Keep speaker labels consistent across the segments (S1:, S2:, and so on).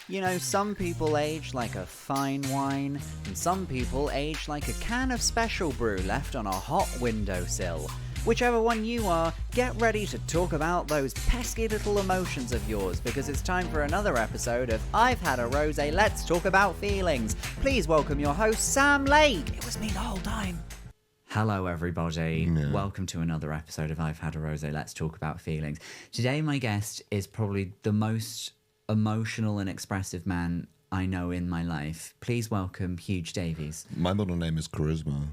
S1: You know, some people age like a fine wine, and some people age like a can of special brew left on a hot windowsill. Whichever one you are, get ready to talk about those pesky little emotions of yours, because it's time for another episode of I've Had a Rosé, Let's Talk About Feelings. Please welcome your host, Sam Lake. It was me the whole time. Hello, everybody.
S2: Yeah.
S1: Welcome to another episode of I've Had a Rosé, Let's Talk About Feelings. Today, my guest is probably the most emotional and expressive man I know in my life. Please welcome Huge Davies.
S2: My middle name is Charisma.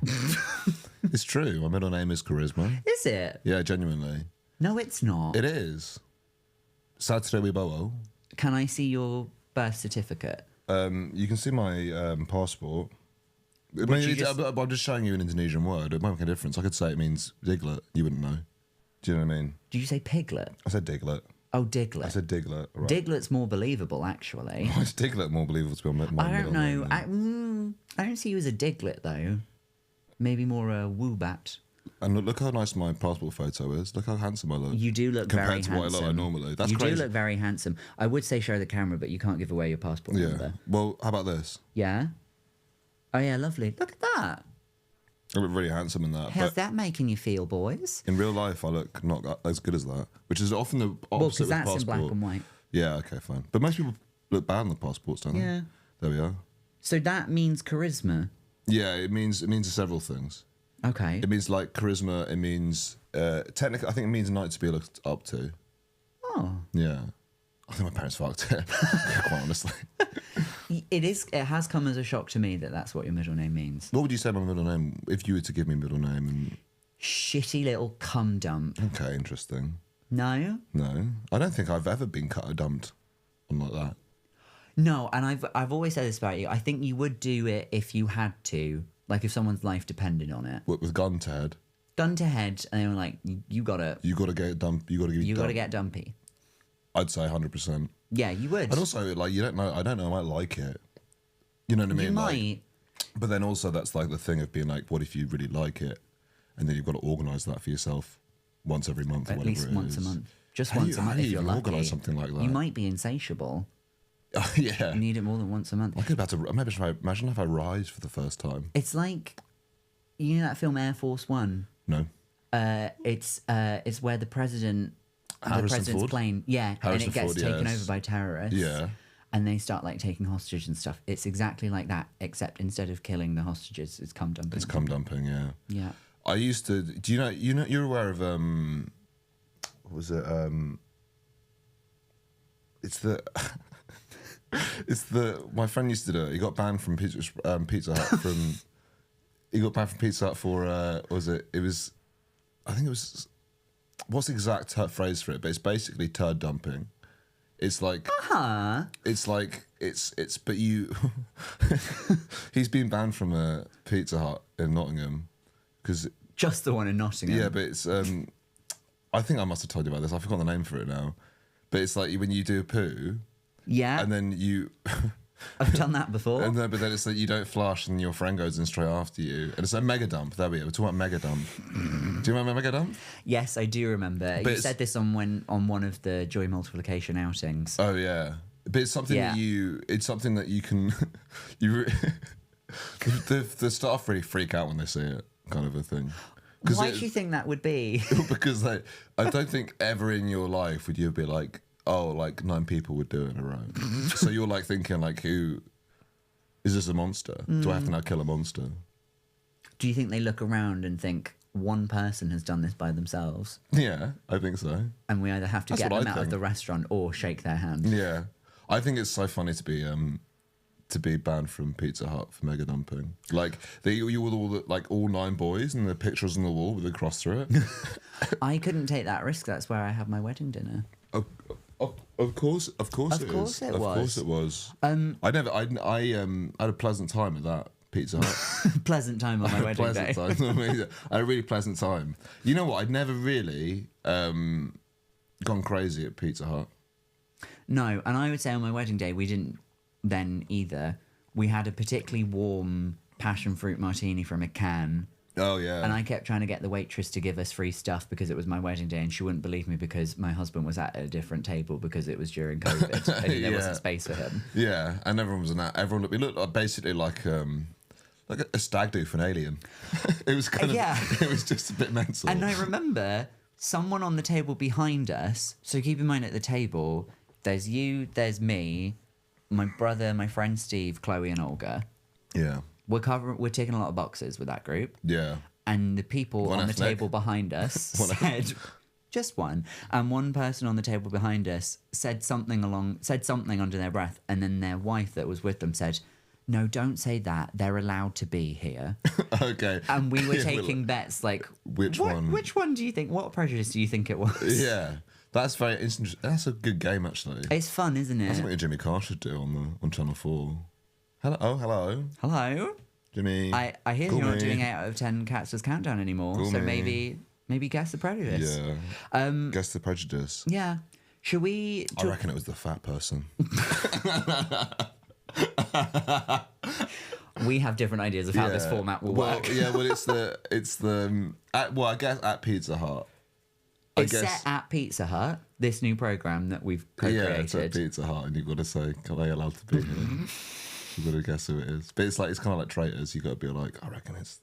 S2: It's true. My middle name is Charisma.
S1: Is it?
S2: Yeah, genuinely.
S1: No, it's not.
S2: It is. Saturday we bowo.
S1: Can I see your birth certificate?
S2: You can see my passport. I'm just showing you an Indonesian word. It won't make a difference. I could say it means diglet. You wouldn't know. Do you know what I mean?
S1: Did you say piglet?
S2: I said diglet.
S1: Oh, diglet.
S2: I said diglet. Right.
S1: Diglet's more believable, actually.
S2: Why is diglet more believable to be my
S1: I don't
S2: middle
S1: know.
S2: name?
S1: I don't see you as a diglet, though. Maybe more a woobat.
S2: And look how nice my passport photo is. Look how handsome I look.
S1: You do look very handsome.
S2: Compared to what I look like normally. That's crazy.
S1: You do look very handsome. I would say show the camera, but you can't give away your passport number.
S2: Well, how about this?
S1: Yeah? Oh, yeah, lovely. Look at that.
S2: I look really handsome in that.
S1: How's that making you feel, boys?
S2: In real life, I look not as good as that, which is often the opposite
S1: Well, because
S2: with
S1: that's
S2: passport.
S1: in black and white.
S2: Yeah, okay, fine. But most people look bad on the passports, don't they?
S1: Yeah.
S2: There we are.
S1: So that means charisma.
S2: Yeah, it means several things.
S1: Okay.
S2: It means like charisma. It means technically, I think it means a night to be looked up to.
S1: Oh.
S2: Yeah. I think my parents fucked it. Quite honestly.
S1: It has come as a shock to me that that's what your middle name means.
S2: What would you say my middle name if you were to give me a middle name? And...
S1: Shitty little cum dump.
S2: Okay, interesting.
S1: No?
S2: No, I don't think I've ever been cut or dumped on like that.
S1: No, and I've always said this about you. I think you would do it if you had to, like if someone's life depended on it.
S2: What, with gun to head?
S1: Gun to head, and they were like, you gotta
S2: get dumped. You gotta
S1: get dumpy.
S2: I'd say 100%.
S1: Yeah, you would.
S2: And also, like, you don't know. I don't know. I might like it. You know what I mean?
S1: You might.
S2: Like, but then also, that's like the thing of being like, what if you really like it, and then you've got to organise that for yourself once every month, or
S1: At
S2: whatever
S1: least
S2: it
S1: once
S2: is.
S1: a month. Just
S2: How
S1: once a month
S2: do
S1: if
S2: you
S1: you're
S2: even
S1: lucky.
S2: organise something like that?
S1: You might be insatiable.
S2: Yeah.
S1: You need it more than once a month.
S2: I could about to imagine if I rise for the first time.
S1: It's like, you know that film Air Force One?
S2: No.
S1: It's where the president's
S2: Ford?
S1: plane, and
S2: Harrison
S1: it gets
S2: Ford,
S1: taken
S2: yes.
S1: over by terrorists.
S2: Yeah.
S1: And they start like taking hostage and stuff. It's exactly like that, except instead of killing the hostages, it's cum dumping.
S2: It's cum dumping. Yeah.
S1: Yeah.
S2: I used to. Do you know? You're aware of what was it? It's the. It's the. My friend used to do it. He got banned from Pizza Hut from. He got banned from Pizza Hut for. What was it? It was. I think it was. What's the exact phrase for it? But it's basically turd dumping. It's like. It's like it's. But you. He's been banned from a Pizza Hut in Nottingham. Because
S1: Just the one in Nottingham.
S2: yeah, but it's I think I must have told you about this. I forgot the name for it now. But it's like when you do a poo,
S1: Yeah.
S2: and then you,
S1: I've done that before.
S2: but then it's like you don't flush, and your friend goes in straight after you, and it's a mega dump. There we go. We're talking about mega dump. Do you remember mega dump?
S1: Yes, I do remember.
S2: But
S1: You said this on one of the joy multiplication outings.
S2: Oh yeah, but it's something
S1: Yeah.
S2: It's something that you can. The staff really freak out when they see it, kind of a thing.
S1: Why do you think that would be?
S2: Because I don't think ever in your life would you be like, oh, like 9 people would do it in a row. So you're like thinking like, who is this a monster? Do I have to now kill a monster?
S1: Do you think they look around and think one person has done this by themselves,
S2: Yeah, I think so.
S1: and we either have to
S2: That's
S1: get
S2: what
S1: them
S2: I
S1: out of
S2: think.
S1: the restaurant or shake their hand?
S2: Yeah, I think it's so funny to be banned from Pizza Hut for mega dumping. Like you with all 9 boys and the pictures on the wall with a cross through it.
S1: I couldn't take that risk. That's where I had my wedding dinner.
S2: Of course it was.
S1: Of course it was.
S2: I had a pleasant time at that Pizza Hut.
S1: Pleasant time on my wedding day.
S2: Pleasant time. I had a really pleasant time. You know what? I'd never really gone crazy at Pizza Hut.
S1: No, and I would say on my wedding day we didn't then either. We had a particularly warm passion fruit martini from a can.
S2: Oh, yeah.
S1: And I kept trying to get the waitress to give us free stuff because it was my wedding day, and she wouldn't believe me because my husband was at a different table because it was during COVID and there wasn't space for him.
S2: Yeah, and everyone was in that. We looked like, basically like a stag do for an alien. It was kind of, it was just a bit mental.
S1: And I remember someone on the table behind us. So keep in mind at the table, there's you, there's me, my brother, my friend Steve, Chloe, and Olga.
S2: Yeah.
S1: We're taking a lot of boxes with that group.
S2: Yeah.
S1: And the people on the table behind us said just one. And one person on the table behind us said something under their breath, and then their wife that was with them said, "No, don't say that. They're allowed to be here."
S2: Okay.
S1: And we were taking bets like,
S2: which one?
S1: Which one do you think? What prejudice do you think it was?
S2: Yeah. That's very interesting. That's a good game, actually.
S1: It's fun, isn't it?
S2: That's something Jimmy Carr should do on Channel 4. Hello. Oh, hello.
S1: Hello.
S2: Jimmy.
S1: I hear you're not doing 8 out of 10 Cats Does Countdown anymore, so maybe guess the prejudice.
S2: Yeah. Guess the prejudice.
S1: Yeah. Should we...
S2: I reckon it was the fat person.
S1: We have different ideas of how this format will work.
S2: Yeah, well, I guess at Pizza Hut.
S1: It's set at Pizza Hut, this new program that we've co-created.
S2: Yeah, it's at Pizza Hut, and you've got to say, are they allowed to be here? You've got to guess who it is. But it's kind of like Traitors. You've got to be like, I reckon it's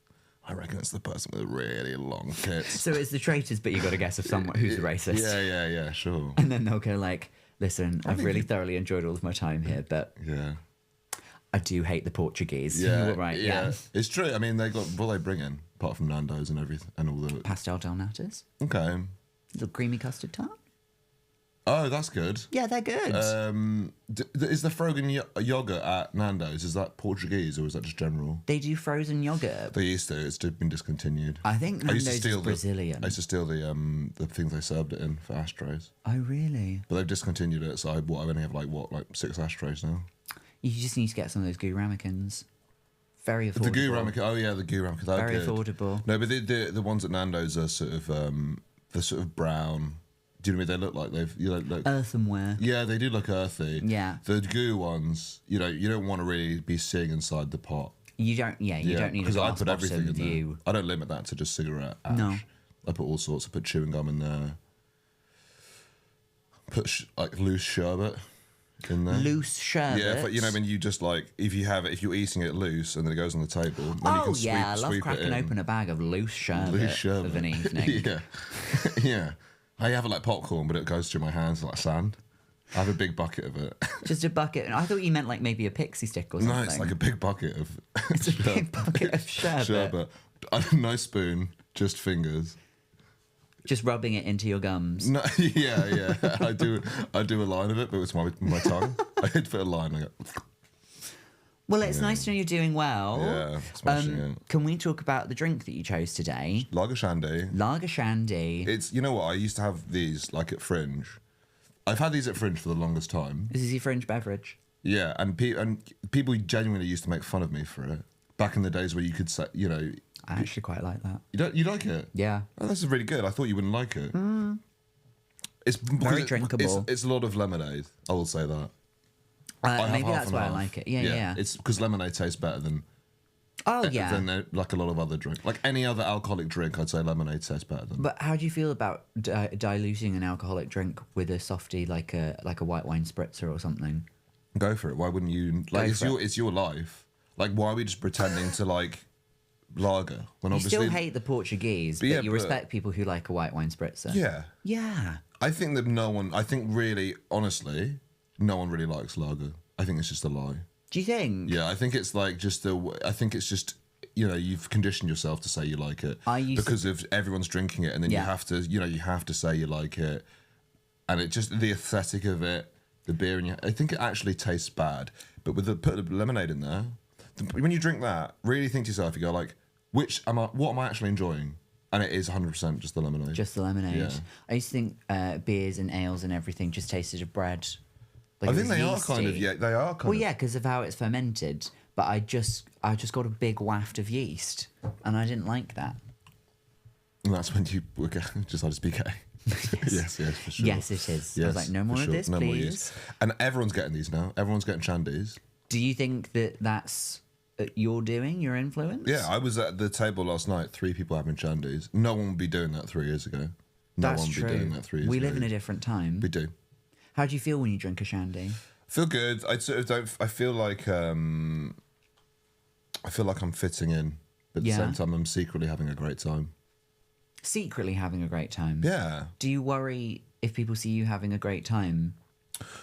S2: the person with really long tits.
S1: So it's the Traitors, but you've got to guess of someone who's the racist.
S2: Yeah, sure.
S1: And then they'll go like, listen, I've really thoroughly enjoyed all of my time here, but I do hate the Portuguese.
S2: Yeah,
S1: right.
S2: Yeah, it's true. I mean, what they bring in, apart from Nando's and everything, and all the
S1: pastel del natas.
S2: Okay.
S1: Little creamy custard tart.
S2: Oh, that's good.
S1: Yeah, they're good.
S2: Is the frozen yogurt at Nando's, is that Portuguese or is that just general?
S1: They do frozen yogurt.
S2: They used to. It's been discontinued.
S1: I think Nando's is Brazilian.
S2: I used to steal the things they served it in for ashtrays.
S1: Oh, really?
S2: But they've discontinued it, so I only have like 6 ashtrays now.
S1: You just need to get some of those goo ramekins. Very affordable.
S2: The goo ramekin. Oh yeah, the goo ramekin.
S1: Very affordable.
S2: No, but the ones at Nando's are sort of they're sort of brown. Do you know what I mean? They look like like
S1: earthenware.
S2: Yeah, they do look earthy.
S1: Yeah.
S2: The goo ones, you don't want to really be seeing inside the pot.
S1: You don't. Yeah, you don't need
S2: because I put everything in
S1: view.
S2: there. I don't limit that to just cigarette ash.
S1: No.
S2: I put all sorts. I put chewing gum in there. Put like loose sherbet in there.
S1: Loose sherbet.
S2: Yeah, but when you just like if you're eating it loose and then it goes on the table. Then you can
S1: I love cracking open a bag of loose sherbet of an evening.
S2: Yeah. I have it like popcorn, but it goes through my hands like sand. I have a big bucket of it.
S1: Just a bucket. I thought you meant like maybe a pixie stick or something.
S2: No, it's like a big bucket of.
S1: It's a big bucket of sherbet.
S2: No spoon, just fingers.
S1: Just rubbing it into your gums.
S2: No, yeah. I do a line of it, but it's my tongue. I hit for a line. I go.
S1: Well, it's nice to know you're doing well.
S2: Yeah, smashing it.
S1: Can we talk about the drink that you chose today?
S2: Lager Shandy.
S1: Lager Shandy.
S2: It's, you know what, I used to have these like at Fringe. I've had these at Fringe for the longest time.
S1: This is your Fringe beverage.
S2: Yeah, and people genuinely used to make fun of me for it. Back in the days where you could say, I
S1: actually quite like that.
S2: You like it?
S1: Yeah.
S2: Oh, this is really good. I thought you wouldn't like it. It's
S1: very drinkable.
S2: It's a lot of lemonade. I will say that.
S1: Maybe that's why I like it. Yeah.
S2: It's because lemonade tastes better than. Than like a lot of other drink, like any other alcoholic drink. I'd say lemonade tastes better than.
S1: But how do you feel about diluting an alcoholic drink with a softie like a white wine spritzer or something?
S2: Go for it. Why wouldn't you? Like it's your life. Like why are we just pretending to like lager when
S1: you
S2: obviously
S1: still hate the Portuguese, but you respect people who like a white wine spritzer.
S2: Yeah.
S1: Yeah.
S2: I think that I think really, honestly, no one really likes lager. I think it's just a lie.
S1: Do you think?
S2: Yeah, I think it's like I think it's just, you've conditioned yourself to say you like it because of everyone's drinking it, and then you have to say you like it, and it just the aesthetic of it, the beer, and I think it actually tastes bad. But put the lemonade in there, when you drink that, really think to yourself, you go like, what am I actually enjoying? And it is 100% just the lemonade.
S1: Just the lemonade.
S2: Yeah.
S1: I used to think beers and ales and everything just tasted of bread. Like
S2: I think they are kind of, they are kind of.
S1: Well, yeah, because of how it's fermented. But I just got a big waft of yeast, and I didn't like that.
S2: And that's when you decided to be gay. Yes, for sure.
S1: Yes, it is. Yes, I was like, no more of this, please.
S2: And everyone's getting these now. Everyone's getting Shandies.
S1: Do you think that that's you're doing, your influence?
S2: Yeah, I was at the table last night, 3 people having shandies. No one would be doing that 3 years ago. No
S1: That's
S2: one would
S1: true.
S2: be doing that 3 years ago.
S1: We live in a different time.
S2: We do.
S1: How do you feel when you drink a shandy?
S2: I feel good. I sort of don't. I feel like I'm fitting in, but at the same time, I'm secretly having a great time.
S1: Secretly having a great time?
S2: Yeah.
S1: Do you worry if people see you having a great time?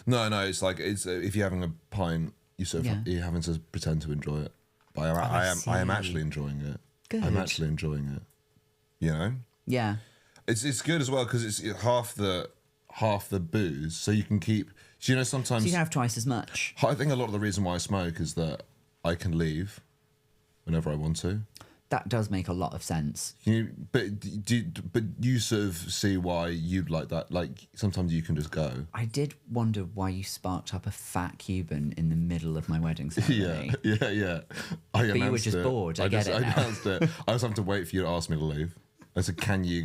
S2: No. It's like if you're having a pint, you're having to pretend to enjoy it. But I am actually enjoying it.
S1: Good.
S2: I'm actually enjoying it. You know.
S1: Yeah.
S2: It's good as well because it's half the booze, so you can keep. So, you know, sometimes
S1: So you can have twice as much.
S2: I think a lot of the reason why I smoke is that I can leave whenever I want to.
S1: That does make a lot of sense.
S2: But you sort of see why you'd like that. Like sometimes you can just go.
S1: I did wonder why you sparked up a fat Cuban in the middle of my wedding ceremony.
S2: Yeah. But
S1: you were just bored. I get it now.
S2: announced it. I was having to wait for you to ask me to leave. I said, "Can you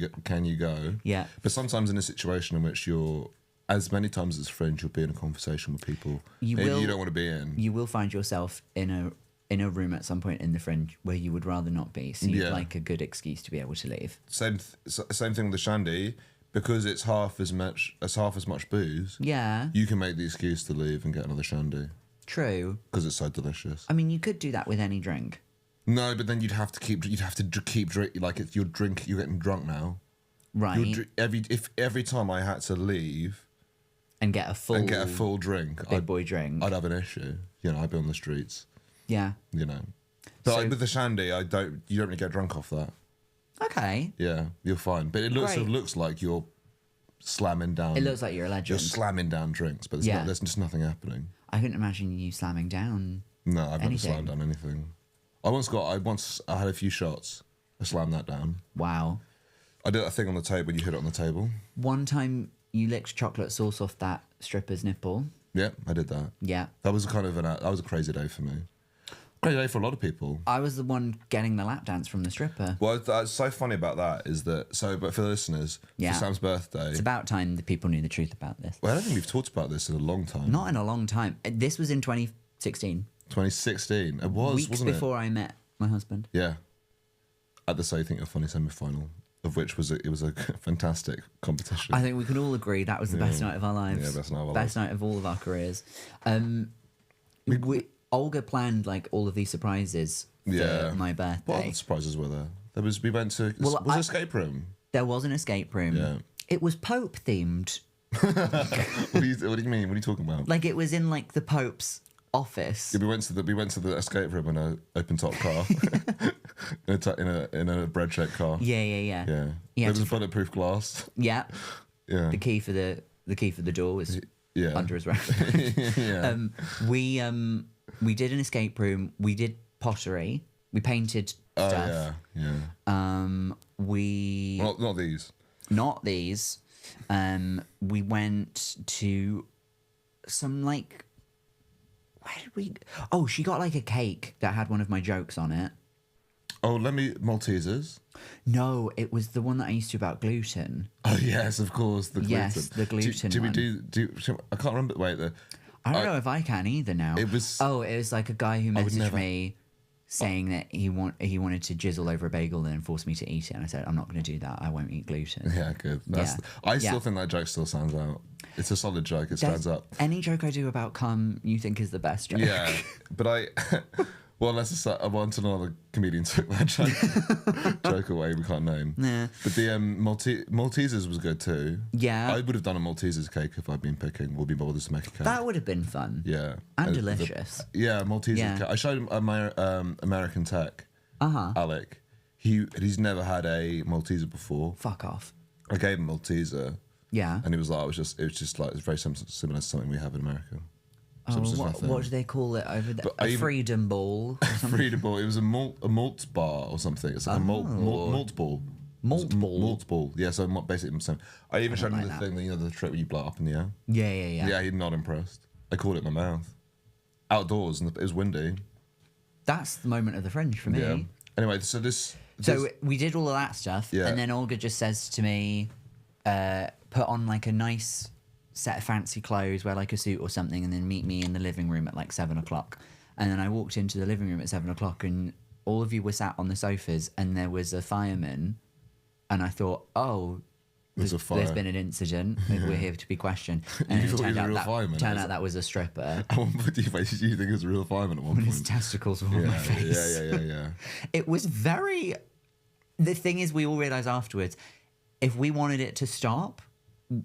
S2: go?"
S1: Yeah.
S2: But sometimes in a situation in which you're, as many times as Fringe, you'll be in a conversation with people you don't want to be in.
S1: You will find yourself in a room at some point in the Fringe where you would rather not be. So you'd like a good excuse to be able to leave.
S2: Same thing with the shandy, because it's half as much booze.
S1: Yeah.
S2: You can make the excuse to leave and get another shandy
S1: True.
S2: because it's so delicious.
S1: I mean, you could do that with any drink.
S2: No, but then you'd have to keep drinking. Like if you're getting drunk now.
S1: Right.
S2: Every time I had to leave
S1: And get a full
S2: drink,
S1: big boy drink.
S2: I'd have an issue. You know, I'd be on the streets.
S1: Yeah.
S2: You know, but
S1: So-
S2: with the shandy, you don't really get drunk off that.
S1: Okay.
S2: Yeah, you're fine. But it looks like you're slamming down.
S1: It looks like you're a legend.
S2: You're slamming down drinks, but there's just nothing happening.
S1: I couldn't imagine you slamming down.
S2: No, I've never
S1: anything.
S2: slammed down anything. I had a few shots. I slammed that down.
S1: Wow.
S2: I did that thing on the table. You hit it on the table.
S1: One time you licked chocolate sauce off that stripper's nipple.
S2: Yeah, I did that.
S1: Yeah.
S2: That was that was a crazy day for me. Crazy day for a lot of people.
S1: I was the one getting the lap dance from the stripper.
S2: Well, that's so funny about that is that but for the listeners,
S1: Yeah.
S2: for Sam's birthday.
S1: It's about time the people knew the truth about this.
S2: Well, I don't think we've talked about this in a long time.
S1: Not in a long time. This was in 2016.
S2: 2016. It was,
S1: Weeks
S2: wasn't
S1: before I met my husband.
S2: it? Yeah. At the So You Think You're Funny semi-final, of which was a fantastic competition.
S1: I think we can all agree that was the best night of our lives.
S2: Yeah, best night of our
S1: Best night of all of our careers. Olga planned like all of these surprises for my birthday.
S2: What other surprises were there? We went to an escape room.
S1: There was an escape room.
S2: Yeah.
S1: It was Pope themed.
S2: What do you mean? What are you talking about?
S1: Like it was in like the Pope's office.
S2: Yeah, we went to the escape room in an open top car, in a bread shaped car.
S1: Yeah.
S2: Yeah.
S1: Yeah,
S2: There was a bulletproof glass.
S1: Yeah.
S2: Yeah.
S1: The key for the door was under his rug.
S2: Yeah.
S1: We did an escape room. We did pottery. We painted stuff.
S2: Yeah.
S1: We
S2: Not these.
S1: not these. We went to some like. Where did we? Oh, she got like a cake that had one of my jokes on it.
S2: Oh, Maltesers.
S1: No, it was the one that I used to about gluten.
S2: Oh yes, of course, the gluten.
S1: Yes, the gluten
S2: Do we
S1: one.
S2: do? I can't remember. Wait,
S1: I don't know if I can either now.
S2: It was-
S1: Oh, it was like a guy who
S2: would
S1: messaged
S2: never-
S1: me saying that he wanted to jizzle over a bagel and then force me to eat it, and I said I'm not going to do that. I won't eat gluten.
S2: Yeah, good. I still think that joke still stands out. It's a solid joke. It stands up.
S1: Any joke I do about cum, you think is the best joke?
S2: Yeah, but well, unless I want another comedian took that joke away. We can't name.
S1: Nah.
S2: But the Maltesers was good too.
S1: Yeah.
S2: I would have done a Maltesers cake if I'd been picking. We'll be bothered to make a cake.
S1: That would have been fun.
S2: Yeah.
S1: And delicious.
S2: Maltesers
S1: Yeah.
S2: cake. I showed him American Tech. Alec. He's never had a Malteser before.
S1: Fuck off.
S2: I gave him Malteser.
S1: Yeah.
S2: And he was like, it's very similar to something we have in America. So it was just nothing.
S1: What do they call it over there?
S2: But
S1: A freedom ball. Or something?
S2: Freedom ball. It was a malt bar or something. It's like a malt ball.
S1: Malt ball.
S2: Malt ball. Yeah, so basically, I even showed him
S1: like
S2: the
S1: that.
S2: thing, the trick where you blow it up in the air.
S1: Yeah.
S2: Yeah, he's not impressed. I caught it in my mouth. Outdoors, and it was windy.
S1: That's the moment of the Fringe for me.
S2: Yeah. Anyway, so
S1: So we did all of that stuff,
S2: Yeah.
S1: and then Olga just says to me, put on like a nice set of fancy clothes, wear like a suit or something, and then meet me in the living room at like 7 o'clock. And then I walked into the living room at 7 o'clock, and all of you were sat on the sofas, and there was a fireman. And I thought, oh, there's been an incident. We're here to be questioned. And
S2: You
S1: it
S2: thought he
S1: turned
S2: was a
S1: out
S2: real
S1: that
S2: fireman,
S1: turned
S2: is
S1: out
S2: it?
S1: that was a stripper.
S2: At one point, did you think it was a real fireman at one
S1: When his
S2: point?
S1: testicles were on my face.
S2: Yeah.
S1: It was very. The thing is, we all realised afterwards, if we wanted it to stop,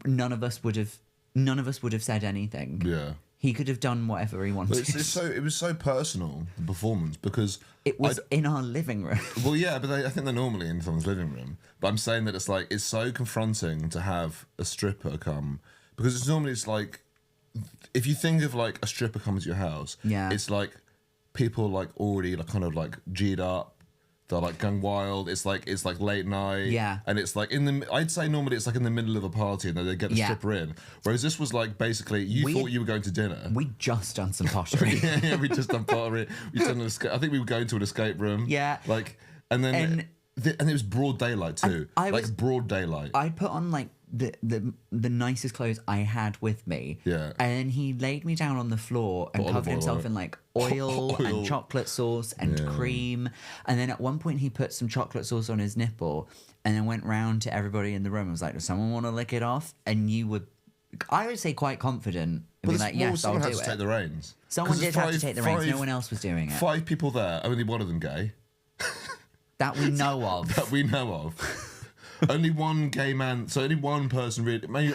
S1: none of us would have said anything.
S2: Yeah.
S1: He could have done whatever he wanted.
S2: But it was so personal, the performance, because
S1: It was in our living room.
S2: well, yeah, but I think they're normally in someone's living room. But I'm saying that it's so confronting to have a stripper come, because it's like, if you think of like a stripper coming to your house,
S1: Yeah.
S2: it's like people like already like kind of like G'd up. They're like going wild. It's like late night.
S1: Yeah.
S2: And it's like I'd say normally it's like in the middle of a party and then they get the
S1: Yeah.
S2: stripper in. Whereas this was like basically thought you were going to dinner.
S1: We just done some pottery.
S2: yeah, we just done pottery. We done an escape. I think we were going to an escape room.
S1: Yeah.
S2: Like, and then and it was broad daylight too.
S1: I
S2: like
S1: was-
S2: broad daylight.
S1: I put on like the nicest clothes I had with me.
S2: Yeah.
S1: And then he laid me down on the floor and
S2: Put olive
S1: covered
S2: oil
S1: himself
S2: on it.
S1: in like oil
S2: Oil.
S1: and chocolate sauce and cream. And then at one point he put some chocolate sauce on his nipple and then went round to everybody in the room and was like, does someone want to lick it off? And you would, I would say quite confident and be like, yes, I'll
S2: someone
S1: do
S2: had to take
S1: it.
S2: the reins.
S1: Someone
S2: 'Cause
S1: did
S2: there's
S1: have to take the reins. No
S2: five-
S1: one else was doing it.
S2: 5 people there, only one of them gay.
S1: That we know of.
S2: That we know of. Only one gay man, so only one person really. Maybe,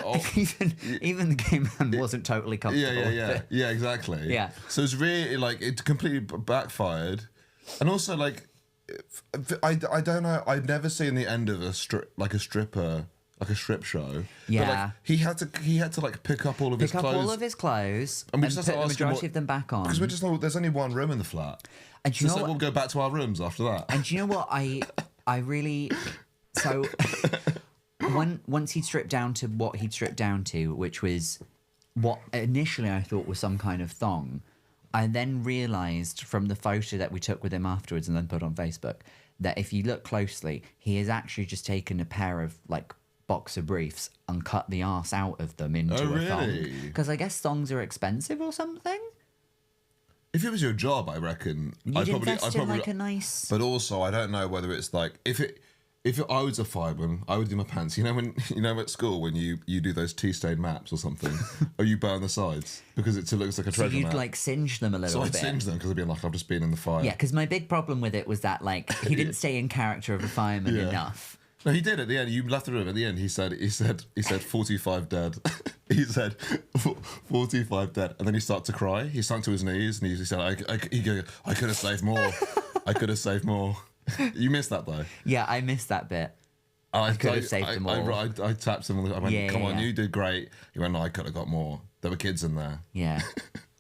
S1: Even the gay man wasn't totally comfortable with it.
S2: yeah, exactly.
S1: Yeah.
S2: So it's really like it completely backfired, and also like I don't know. I've never seen the end of a strip show.
S1: Yeah.
S2: But, like, he had to like pick up all of his
S1: Pick up
S2: clothes.
S1: all of his clothes
S2: And
S1: and
S2: we
S1: put
S2: just
S1: the
S2: have to ask him
S1: majority
S2: what-
S1: of them back on.
S2: Because we just know there's only one room in the flat.
S1: And do you know
S2: So
S1: what?
S2: we'll go back to our rooms after that.
S1: And do you know what? I really so once he'd stripped down to what he'd stripped down to, which was what initially I thought was some kind of thong. I then realised from the photo that we took with him afterwards and then put on Facebook that if you look closely, he has actually just taken a pair of like boxer briefs and cut the arse out of them into
S2: Oh,
S1: a thong.
S2: really?
S1: Because I guess thongs are expensive or something.
S2: If it was your job, I reckon
S1: You'd invest in like a nice.
S2: But also, I don't know whether it's like if I was a fireman, I would do my pants. You know at school when you do those tea-stained maps or something, or you burn the sides because it looks like a
S1: So
S2: treasure
S1: you'd
S2: map.
S1: like singe them a little
S2: So I'd
S1: bit.
S2: singe them because I'd be like, I've just been in the fire.
S1: Yeah, because my big problem with it was that like he didn't stay in character of a fireman
S2: Yeah.
S1: enough.
S2: No, he did at the end. You left the room at the end. He said 45 dead. He said 45 dead, and then he started to cry. He sunk to his knees and he said, I could have saved more. I could have saved more. You missed that though.
S1: Yeah, I missed that bit.
S2: I
S1: could have saved them all.
S2: I tapped him. I went,
S1: Yeah,
S2: come on,
S1: yeah.
S2: you did great. He went, no, I could have got more. There were kids in there.
S1: Yeah.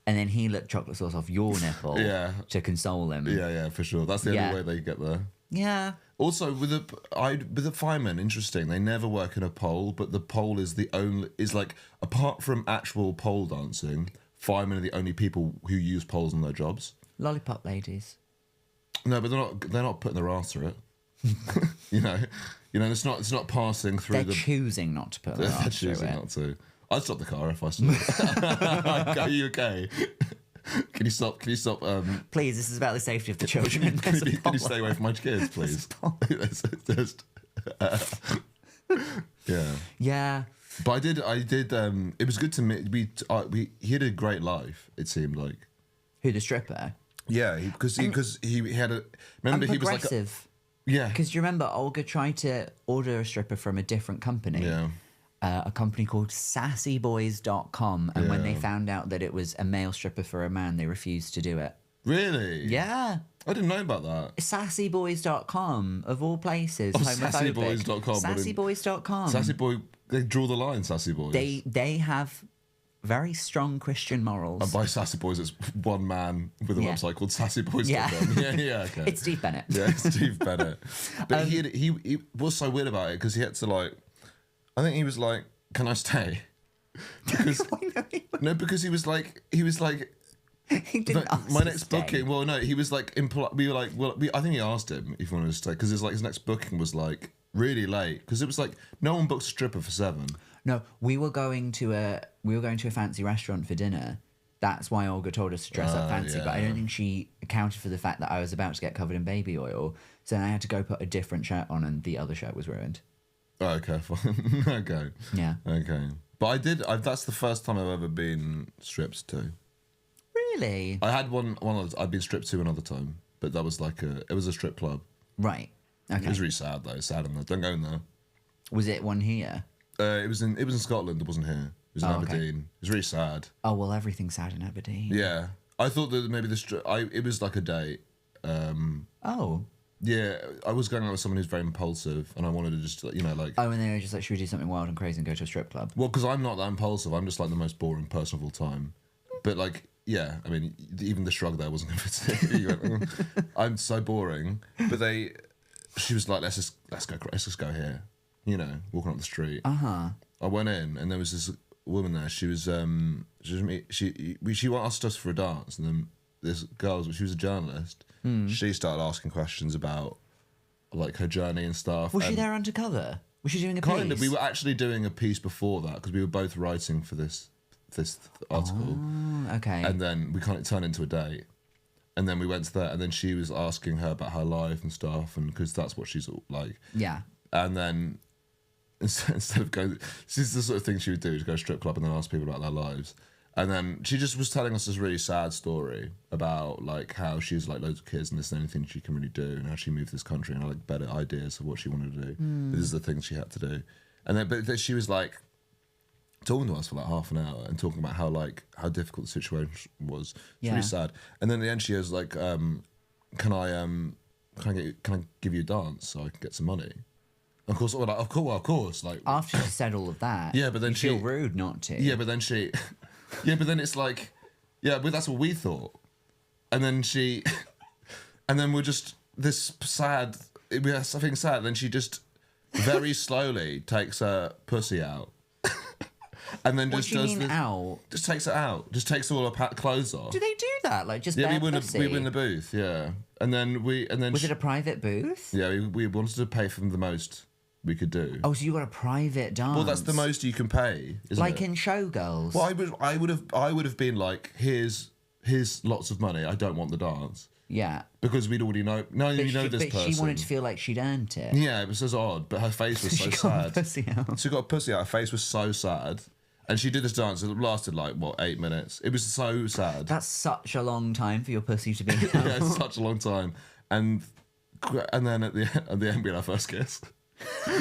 S1: And then he licked chocolate sauce off your nipple
S2: Yeah.
S1: to console him.
S2: Yeah, for sure. That's the
S1: Yeah.
S2: only way they get there.
S1: Yeah.
S2: Also, with the firemen, interesting. They never work in a pole, but the pole is like apart from actual pole dancing, firemen are the only people who use poles in their jobs.
S1: Lollipop ladies.
S2: No, but they're not putting their arse through it. you know, it's not passing through
S1: They're choosing not to put their
S2: They're
S1: arms through
S2: choosing
S1: it.
S2: not to. I'd stop the car if I saw it. Are you okay? Can you stop?
S1: Please, this is about the safety of the children.
S2: Can you stay away from my kids, please? Yeah.
S1: Yeah.
S2: But I did. It was good to meet. He had a great life. It seemed like.
S1: Who, the stripper?
S2: Yeah, because he had a. Remember,
S1: And
S2: he was like.
S1: progressive.
S2: Yeah.
S1: Because do you remember Olga tried to order a stripper from a different company?
S2: Yeah.
S1: A company called sassyboys.com. And when they
S2: Yeah.
S1: found out that it was a male stripper for a man, they refused to do it.
S2: Really?
S1: Yeah.
S2: I didn't know about that.
S1: Sassyboys.com, of all places.
S2: Oh,
S1: homophobic.
S2: sassyboys.com.
S1: Sassyboys.com.
S2: Sassy boy, they draw the line. Sassy boys.
S1: They have very strong Christian morals.
S2: And by Sassy Boys, it's one man with a
S1: Yeah.
S2: website called sassyboys.com.
S1: Yeah.
S2: yeah, okay.
S1: It's Steve Bennett.
S2: Yeah, Steve Bennett. But he was so weird about it because he had to like, I think he was like, "Can I stay?" Because because he was like,
S1: he didn't ask
S2: my
S1: to
S2: next
S1: stay.
S2: booking. Well, no, he was like, we were like, I think he asked him if he wanted to stay because his next booking was like really late because it was like no one booked a stripper for 7.
S1: No, we were going to a fancy restaurant for dinner That's why Olga told us to dress up fancy, but I
S2: yeah.
S1: don't think she accounted for the fact that I was about to get covered in baby oil. So then I had to go put a different shirt on, and the other shirt was ruined.
S2: Oh, okay, fine. Okay.
S1: Yeah.
S2: Okay. But that's the first time I've ever been stripped to.
S1: Really?
S2: I had one I'd been stripped to another time, but that was it was a strip club.
S1: Right. Okay.
S2: It was really sad though. Sad in there. Don't go in there.
S1: Was it one here?
S2: It was in Scotland. It wasn't here. It was in Aberdeen.
S1: Okay.
S2: It was really sad.
S1: Oh, well, everything's sad in Aberdeen.
S2: Yeah. I thought that maybe it was like a date.
S1: Oh.
S2: Yeah, I was going out with someone who's very impulsive, and I wanted to just, like.
S1: Oh, and they were just like, should we do something wild and crazy and go to a strip club?
S2: Well, because I'm not that impulsive. I'm just like the most boring person of all time. But like, yeah, I mean, even the shrug there wasn't convincing. I'm so boring. But she was like, let's just go here. Walking up the street.
S1: Uh-huh.
S2: I went in, and there was this woman there. She asked us for a dance, and then this girl, she was a journalist. She started asking questions about like her journey and stuff.
S1: Was she there undercover? Was she doing a piece?
S2: Kind of. We were actually doing a piece before that because we were both writing for this article.
S1: Oh, okay.
S2: And then we kind of turned into a date. And then we went to that, and then she was asking her about her life and stuff, and because that's what she's like.
S1: Yeah.
S2: And then instead of going, this is the sort of thing she would do: to go to a strip club and then ask people about their lives. And then she just was telling us this really sad story about like how she's like loads of kids and this is anything she can really do, and how she moved to this country and had like better ideas of what she wanted to do. This is the things she had to do. And then, but she was like talking to us for like half an hour and talking about how difficult the situation was. It's really sad. And then at the end she was like, can I give you a dance so I can get some money? Of course, we're like, of course. Like
S1: after she said all of that,
S2: yeah, but then
S1: you feel rude not to.
S2: Yeah, but then she, yeah, but then it's like, yeah, but that's what we thought. And then and then we're just this sad. We have something sad. Then she just very slowly takes her pussy out. And then just does
S1: out?
S2: Just takes it out. Just takes all her clothes off.
S1: Do they do that? Like just
S2: yeah,
S1: bare
S2: we were
S1: pussy?
S2: in the booth. Yeah, and then
S1: was it a private booth?
S2: Yeah, we wanted to pay for the most we could do.
S1: Oh, so you got a private dance?
S2: Well, that's the most you can pay, isn't
S1: like
S2: it?
S1: in Showgirls.
S2: Well, I would have been like, here's lots of money. I don't want the dance.
S1: Yeah.
S2: Because we'd already know. No, you know this person.
S1: But she wanted to feel like she'd earned it.
S2: Yeah, it was so odd. But her face was so
S1: she
S2: sad.
S1: Got pussy out.
S2: She got a pussy out. Her face was so sad. And she did this dance. It lasted like 8 minutes. It was so sad.
S1: That's such a long time for your pussy to be out.
S2: Yeah, it's such a long time. And then at the end we had our first kiss.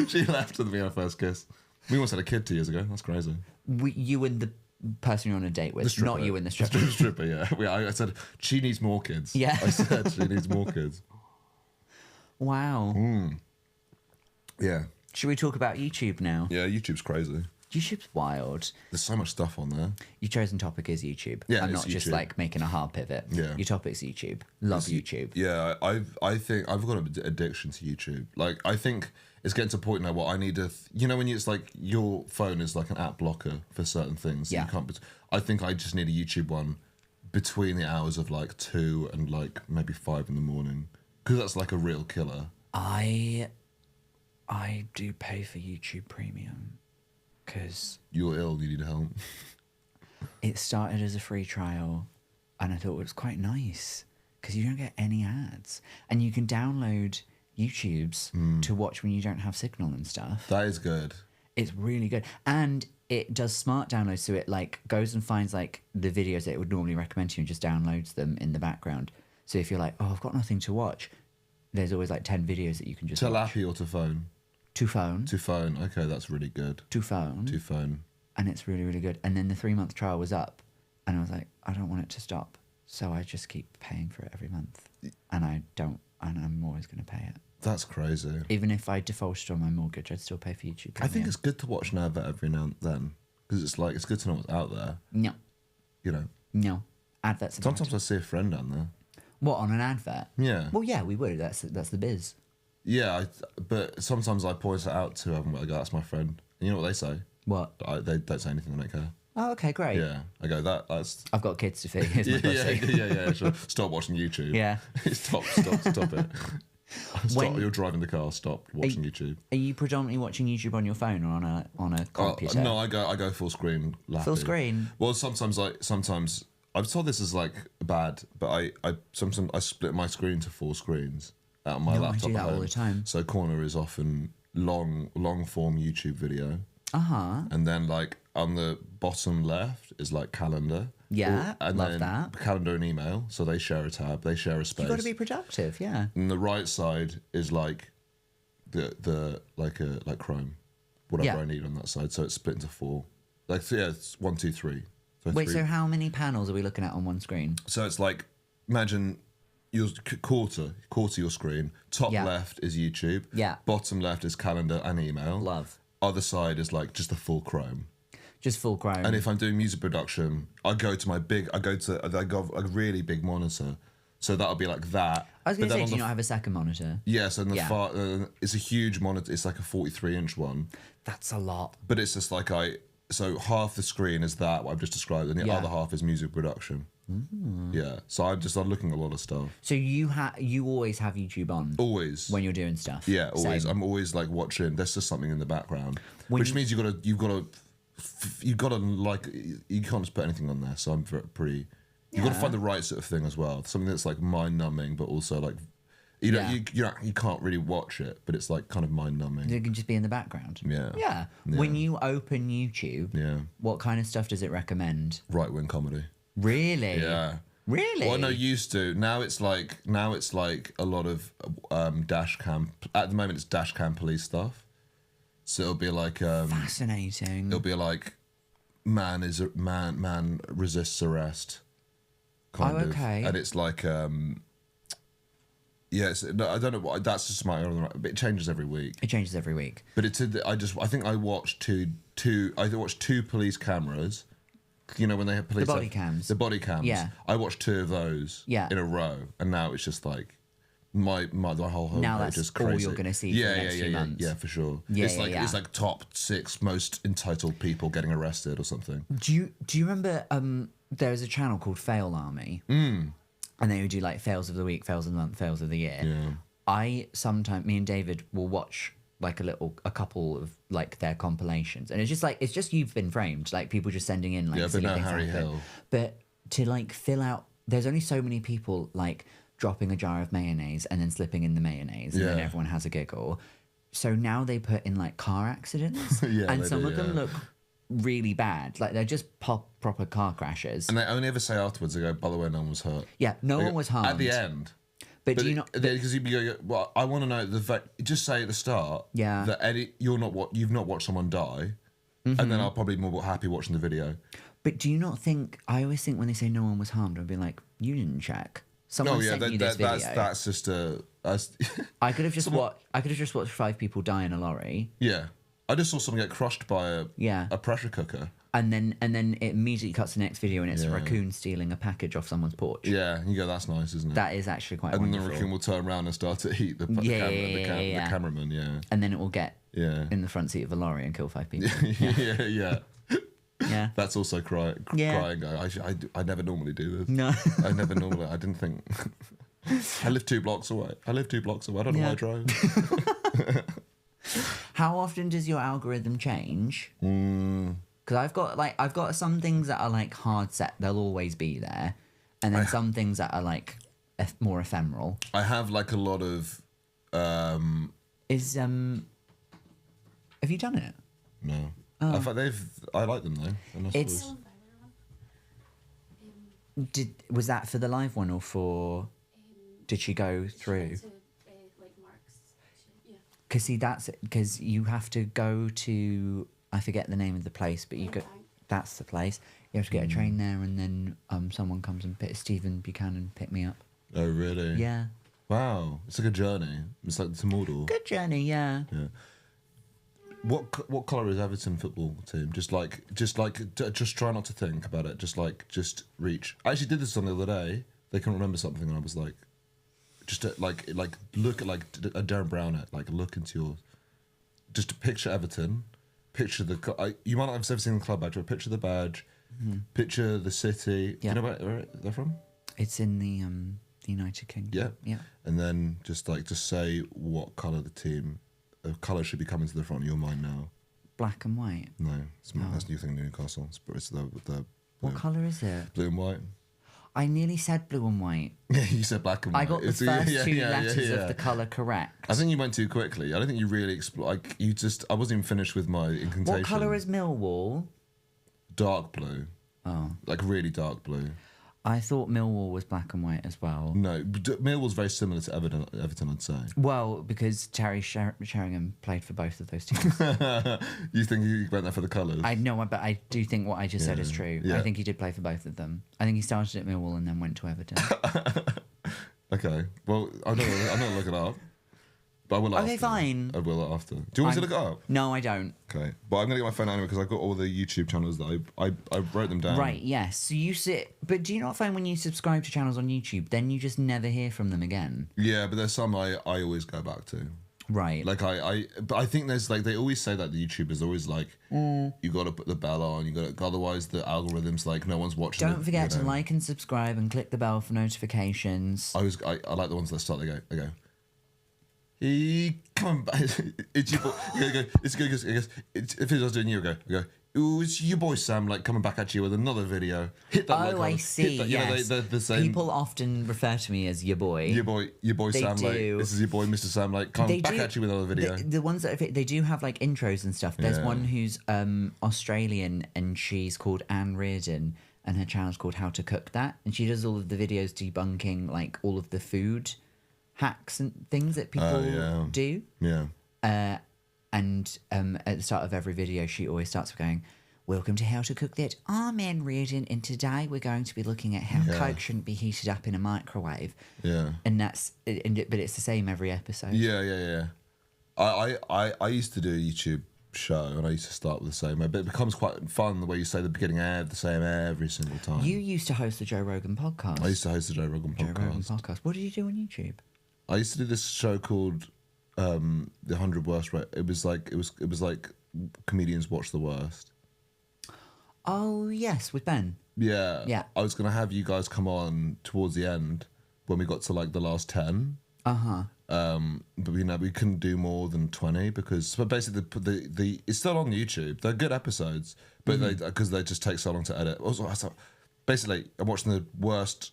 S2: She left and we had our first kiss. We almost had a kid 2 years ago. That's crazy.
S1: You and the person you're on a date with, not you and the stripper.
S2: The stripper, yeah. I said she needs more kids.
S1: Yeah.
S2: I said she needs more kids.
S1: Wow.
S2: Yeah.
S1: Should we talk about YouTube now?
S2: Yeah, YouTube's crazy.
S1: YouTube's wild.
S2: There's so much stuff on there.
S1: Your chosen topic is YouTube.
S2: Yeah,
S1: I'm
S2: it's
S1: not just
S2: YouTube.
S1: like making a hard pivot.
S2: Yeah.
S1: Your topic's YouTube. Love YouTube.
S2: Yeah, I think I've got an addiction to YouTube. Like, I think it's getting to a point now where I need when it's like your phone is like an app blocker for certain things.
S1: Yeah.
S2: You can't. I think I just need a YouTube one between the hours of like 2 and like maybe 5 in the morning, because that's like a real killer.
S1: I do pay for YouTube Premium because
S2: You're ill. You need help.
S1: it started as a free trial, and I thought it was quite nice because you don't get any ads, and you can download YouTube's to watch when you don't have signal and stuff.
S2: That is good.
S1: It's really good, and it does smart downloads, so it like goes and finds like the videos that it would normally recommend to you and just downloads them in the background. So if you're like, oh, I've got nothing to watch, there's always like 10 videos that you can just
S2: To
S1: watch.
S2: lappy or to phone?
S1: To phone.
S2: To phone. Okay, that's really good.
S1: To phone.
S2: To phone.
S1: And it's really, really good. And then the 3-month trial was up, and I was like, I don't want it to stop, so I just keep paying for it every month, and I'm always going to pay it.
S2: That's crazy.
S1: Even if I defaulted on my mortgage, I'd still pay for YouTube Premium.
S2: I think it's good to watch an advert every now and then, because it's like it's good to know what's out there.
S1: No.
S2: You know.
S1: No. Adverts.
S2: Sometimes I see a friend down there.
S1: What, on an advert?
S2: Yeah.
S1: Well, yeah, we would. That's the biz.
S2: Yeah, but sometimes I point it out to them. I go, "That's my friend." And you know what they say?
S1: What?
S2: They don't say anything. They don't care.
S1: Oh, okay, great.
S2: Yeah, I go, that's.
S1: I've got kids to feed. Here's my pussy.
S2: yeah. Sure. Stop watching YouTube.
S1: Yeah.
S2: Stop it. Stop. You're driving the car. Stop watching YouTube.
S1: Are you predominantly watching YouTube on your phone or on a computer?
S2: No, I go full screen. Lappy.
S1: Full screen?
S2: Well, sometimes I've told this is like bad, but I sometimes I split my screen to 4 screens out on my
S1: No, I
S2: laptop
S1: do
S2: at
S1: that all
S2: home.
S1: the time.
S2: So corner is often long form YouTube video, and then like on the bottom left is like calendar.
S1: Yeah,
S2: and
S1: love
S2: then
S1: that.
S2: Calendar and email, so they share a tab, they share a space.
S1: You've got to be productive, yeah.
S2: And the right side is like the like Chrome, whatever
S1: Yeah.
S2: I need on that side. So it's split into 4. Like it's 1, 2, 3. So
S1: Wait,
S2: 3.
S1: so how many panels are we looking at on one screen?
S2: So it's like, imagine your quarter your screen. Top
S1: Yeah.
S2: left is YouTube.
S1: Yeah.
S2: Bottom left is calendar and email.
S1: Love.
S2: Other side is like just a full Chrome.
S1: Just full Chrome.
S2: And if I'm doing music production, I got a really big monitor. So that'll be like that.
S1: I was going
S2: But
S1: to
S2: then
S1: say, do
S2: on
S1: you not have a second monitor?
S2: Yes, and the
S1: Yeah.
S2: it's a huge monitor. It's like a 43-inch one.
S1: That's a lot.
S2: But it's just like so half the screen is that what I've just described, and the
S1: Yeah.
S2: other half is music production. Yeah, so I'm looking at a lot of stuff.
S1: So you always have YouTube on
S2: Always.
S1: when you're doing stuff?
S2: Yeah, always.
S1: Same.
S2: I'm always like watching. There's just something in the background, which
S1: you-
S2: means you've got to like you can't just put anything on there. So I'm pretty. You've got to
S1: Yeah.
S2: find the right sort of thing as well. Something that's like mind numbing, but also like you know
S1: Yeah.
S2: you can't really watch it, but it's like kind of mind numbing.
S1: It can just be in the background.
S2: Yeah.
S1: Yeah. When you open YouTube,
S2: Yeah,
S1: what kind of stuff does it recommend?
S2: right wing comedy.
S1: Really?
S2: Yeah.
S1: Really?
S2: Well, no, used to. Now it's like a lot of dash cam. At the moment, it's dash cam police stuff. So it'll be like
S1: Fascinating.
S2: it'll be like man resists arrest. Kind of.
S1: Okay.
S2: And it's like yes, no, I don't know what that's just my own. But it changes every week.
S1: It changes every week.
S2: But I think I watched two police cameras. You know when they have police
S1: body cams.
S2: The body cams.
S1: Yeah.
S2: I watched 2 of those.
S1: Yeah.
S2: In a row, and now it's just like my whole home
S1: Now
S2: page
S1: that's
S2: is
S1: all
S2: crazy.
S1: you're gonna see for the next few months.
S2: Yeah, for sure.
S1: Yeah,
S2: it's
S1: yeah,
S2: like
S1: yeah.
S2: it's like top 6 most entitled people getting arrested or something.
S1: Do you remember there's a channel called Fail Army? And they would do like fails of the week, fails of the month, fails of the year.
S2: Yeah.
S1: Me and David will watch like a couple of like their compilations, and it's just You've Been Framed, like people just sending in like
S2: Yeah, but
S1: silly
S2: no
S1: things
S2: Harry
S1: happen.
S2: Hill.
S1: But to like fill out, there's only so many people like dropping a jar of mayonnaise and then slipping in the mayonnaise, and then
S2: Yeah.
S1: everyone has a giggle. So now they put in like car accidents,
S2: Yeah,
S1: and
S2: they
S1: some
S2: do,
S1: of them
S2: yeah.
S1: look really bad, like they're just proper car crashes.
S2: And they only ever say afterwards, they go, by the way, no one was hurt.
S1: Yeah, no one was harmed
S2: At the end.
S1: But do you not?
S2: Because you'd be going, well, I want to know the fact. Just say at the start,
S1: Yeah.
S2: that you've not watched someone die, and then I'll probably be more happy watching the video.
S1: But do you not think? I always think when they say no one was harmed, I'd be like, you didn't check. Someone sent you this video.
S2: that's just a.
S1: I could have just watched 5 people die in a lorry,
S2: Yeah, I just saw someone get crushed by
S1: Yeah.
S2: a pressure cooker.
S1: and then it immediately cuts to the next video, and it's a
S2: Yeah.
S1: raccoon stealing a package off someone's porch.
S2: Yeah, and you go, that's nice, isn't it?
S1: That is actually quite
S2: and then the
S1: wonderful.
S2: raccoon will turn around and start to eat the
S1: Yeah.
S2: cameraman. Yeah,
S1: And then it will get
S2: yeah,
S1: in the front seat of a lorry and kill 5 people.
S2: yeah.
S1: Yeah.
S2: That's also crying.
S1: Yeah.
S2: I never normally do this.
S1: No.
S2: I never normally. I didn't think. I live 2 blocks away. I don't know why I drive.
S1: How often does your algorithm change? Because I've got some things that are like hard set; they'll always be there, and then some things that are like more ephemeral.
S2: I have like a lot of.
S1: Have you done it?
S2: No.
S1: Oh.
S2: In fact, I like them though. They're nice
S1: It's-
S2: boys.
S1: Was that for the live one or for? Did she go through? Because see, that's because you have to go to. I forget the name of the place, but you go. That's the place. You have to get a train there, and then someone comes and Stephen Buchanan picked me up.
S2: Oh really?
S1: Yeah.
S2: Wow, it's like a journey. It's like the model.
S1: Good journey, yeah.
S2: Yeah. What colour is Everton football team? Just try not to think about it. Just reach. I actually did this on the other day. They couldn't remember something, and I was like, look at like a Darren Brown at look into your. Just to picture Everton, picture you might not have ever seen the club badge, but picture the badge, picture the city.
S1: Yeah.
S2: Do you know where they're from?
S1: It's in the United Kingdom.
S2: Yeah.
S1: Yeah.
S2: And then just say what colour the team. A colour should be coming to the front of your mind now.
S1: Black and white.
S2: No, that's a new thing in Newcastle. It's the
S1: What
S2: blue,
S1: colour is it?
S2: blue and white.
S1: I nearly said blue and white.
S2: Yeah, you said black and white.
S1: I got the first two letters of the colour correct.
S2: I think you went too quickly. I don't think you really like you just. I wasn't even finished with my incantation.
S1: What colour is Millwall?
S2: Dark blue.
S1: Oh,
S2: like really dark blue.
S1: I thought Millwall was black and white as well.
S2: No, Millwall's very similar to Everton, I'd say.
S1: Well, because Terry Sheringham played for both of those teams.
S2: You think he went there for the colours?
S1: I know, but I do think what I just said is true.
S2: Yeah.
S1: I think he did play for both of them. I think he started at Millwall and then went to Everton.
S2: Okay, well, I'm not looking it up. But I will after.
S1: Okay, fine.
S2: I will after. Do you want me to look it up?
S1: No, I don't.
S2: Okay, but I'm going to get my phone out anyway because I've got all the YouTube channels that I wrote them down.
S1: Right, yes. So you sit... But do you not find when you subscribe to channels on YouTube, then you just never hear from them again?
S2: Yeah, but there's some I always go back to.
S1: Right.
S2: Like but I think there's like they always say that the YouTubers always like you got to put the bell on, you got to, otherwise the algorithm's like no one's watching.
S1: Don't forget to like and subscribe and click the bell for notifications.
S2: I like the ones that start. They go. He come back. It's your boy. It's good. If it was doing you, I go. Ooh, it's your boy Sam, like coming back at you with another video. Hit that.
S1: Oh, I see.
S2: That,
S1: yes.
S2: They're the same.
S1: People often refer to me as your boy.
S2: Your boy
S1: They
S2: Sam.
S1: do.
S2: Like this is your boy, Mr. Sam. Like coming back at you with another video.
S1: The ones that they do have like intros and stuff. There's
S2: Yeah.
S1: one who's Australian and she's called Anne Reardon and her channel's called How to Cook That, and she does all of the videos debunking like all of the food hacks and things that people do.
S2: Yeah.
S1: And at the start of every video, she always starts with going, "Welcome to How to Cook That. I'm Anne Reardon, and today we're going to be looking at how Coke shouldn't be heated up in a microwave."
S2: Yeah.
S1: And but it's the same every episode.
S2: Yeah. I used to do a YouTube show, and I used to start with the same. But it becomes quite fun the way you say the beginning the same every single time.
S1: You used to host the Joe Rogan podcast.
S2: I used to host the Joe Rogan podcast.
S1: What did you do on YouTube?
S2: I used to do this show called the 100 Worst. It was like comedians watch the worst.
S1: Oh yes, with Ben.
S2: Yeah. I was gonna have you guys come on towards the end when we got to like the last 10. But we couldn't do more than 20 but basically the it's still on YouTube. They're good episodes, but because they just take so long to edit. Also, basically, I'm watching the worst,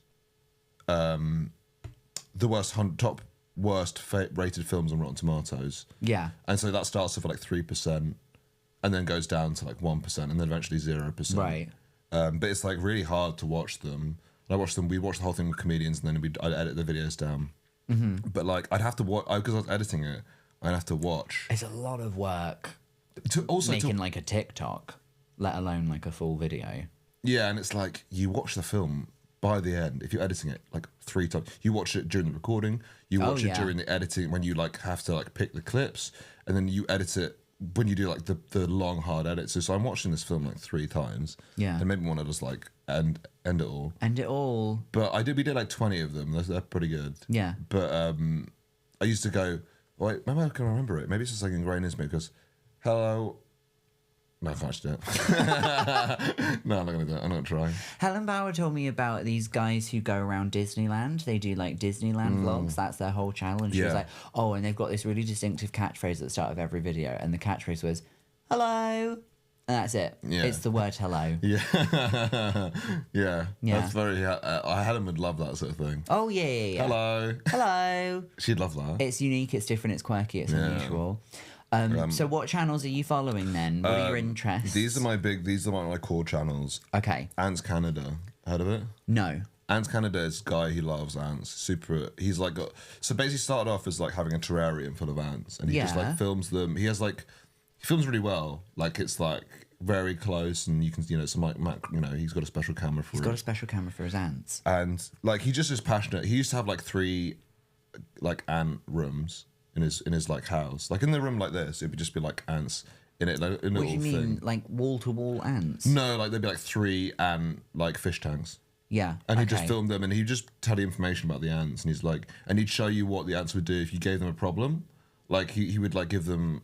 S2: top worst rated films on Rotten Tomatoes.
S1: Yeah.
S2: And so that starts off at like 3%, and then goes down to like 1%, and then eventually 0%.
S1: Right.
S2: But it's like really hard to watch them. And I watched them. We watched the whole thing with comedians, and then I'd edit the videos down. But like I'd have to watch because I was editing it. I'd have to watch.
S1: It's a lot of work.
S2: Also
S1: making like a TikTok, let alone like a full video.
S2: Yeah, and it's like you watch the film by the end. If you're editing it like 3 times, you watch it during the recording. You watch it during the editing when you like have to like pick the clips, and then you edit it when you do like the long hard edits. So I'm watching this film like 3 times.
S1: Yeah.
S2: And maybe want to just like end it all.
S1: End it all.
S2: But we did like 20 of them. They're pretty good.
S1: Yeah.
S2: But I used to go, wait, maybe I can remember it. Maybe it's just like ingrained in me because, hello. No, I can't actually do it. No, I'm not going to do it. I'm not trying.
S1: Helen Bauer told me about these guys who go around Disneyland. They do like Disneyland vlogs. That's their whole channel. And she was like, oh, and they've got this really distinctive catchphrase at the start of every video. And the catchphrase was, hello. And that's it.
S2: Yeah.
S1: It's the word hello.
S2: Yeah. Yeah. That's very, Helen would love that sort of thing.
S1: Oh, yeah.
S2: Hello.
S1: Hello.
S2: She'd love that.
S1: It's unique, it's different, it's quirky, it's unusual. So what channels are you following then? What are your interests?
S2: These are my core channels.
S1: Okay.
S2: Ants Canada. Heard of it?
S1: No.
S2: Ants Canada is a guy who loves ants. He's like so basically started off as like having a terrarium full of ants, and he just like films them. He films really well. Like it's like very close, and you can some like he's got a special camera for it.
S1: He's got a special camera for his ants.
S2: And like he just is passionate. He used to have like 3 like ant rooms in his like house. Like in the room like this, it would just be like ants in it. Like, in
S1: what do you mean, like wall to wall ants?
S2: No, like there'd be like 3 ant like fish tanks.
S1: Yeah.
S2: And he'd just film them, and he'd just tell you information about the ants, and he's like, and he'd show you what the ants would do if you gave them a problem. Like he would like give them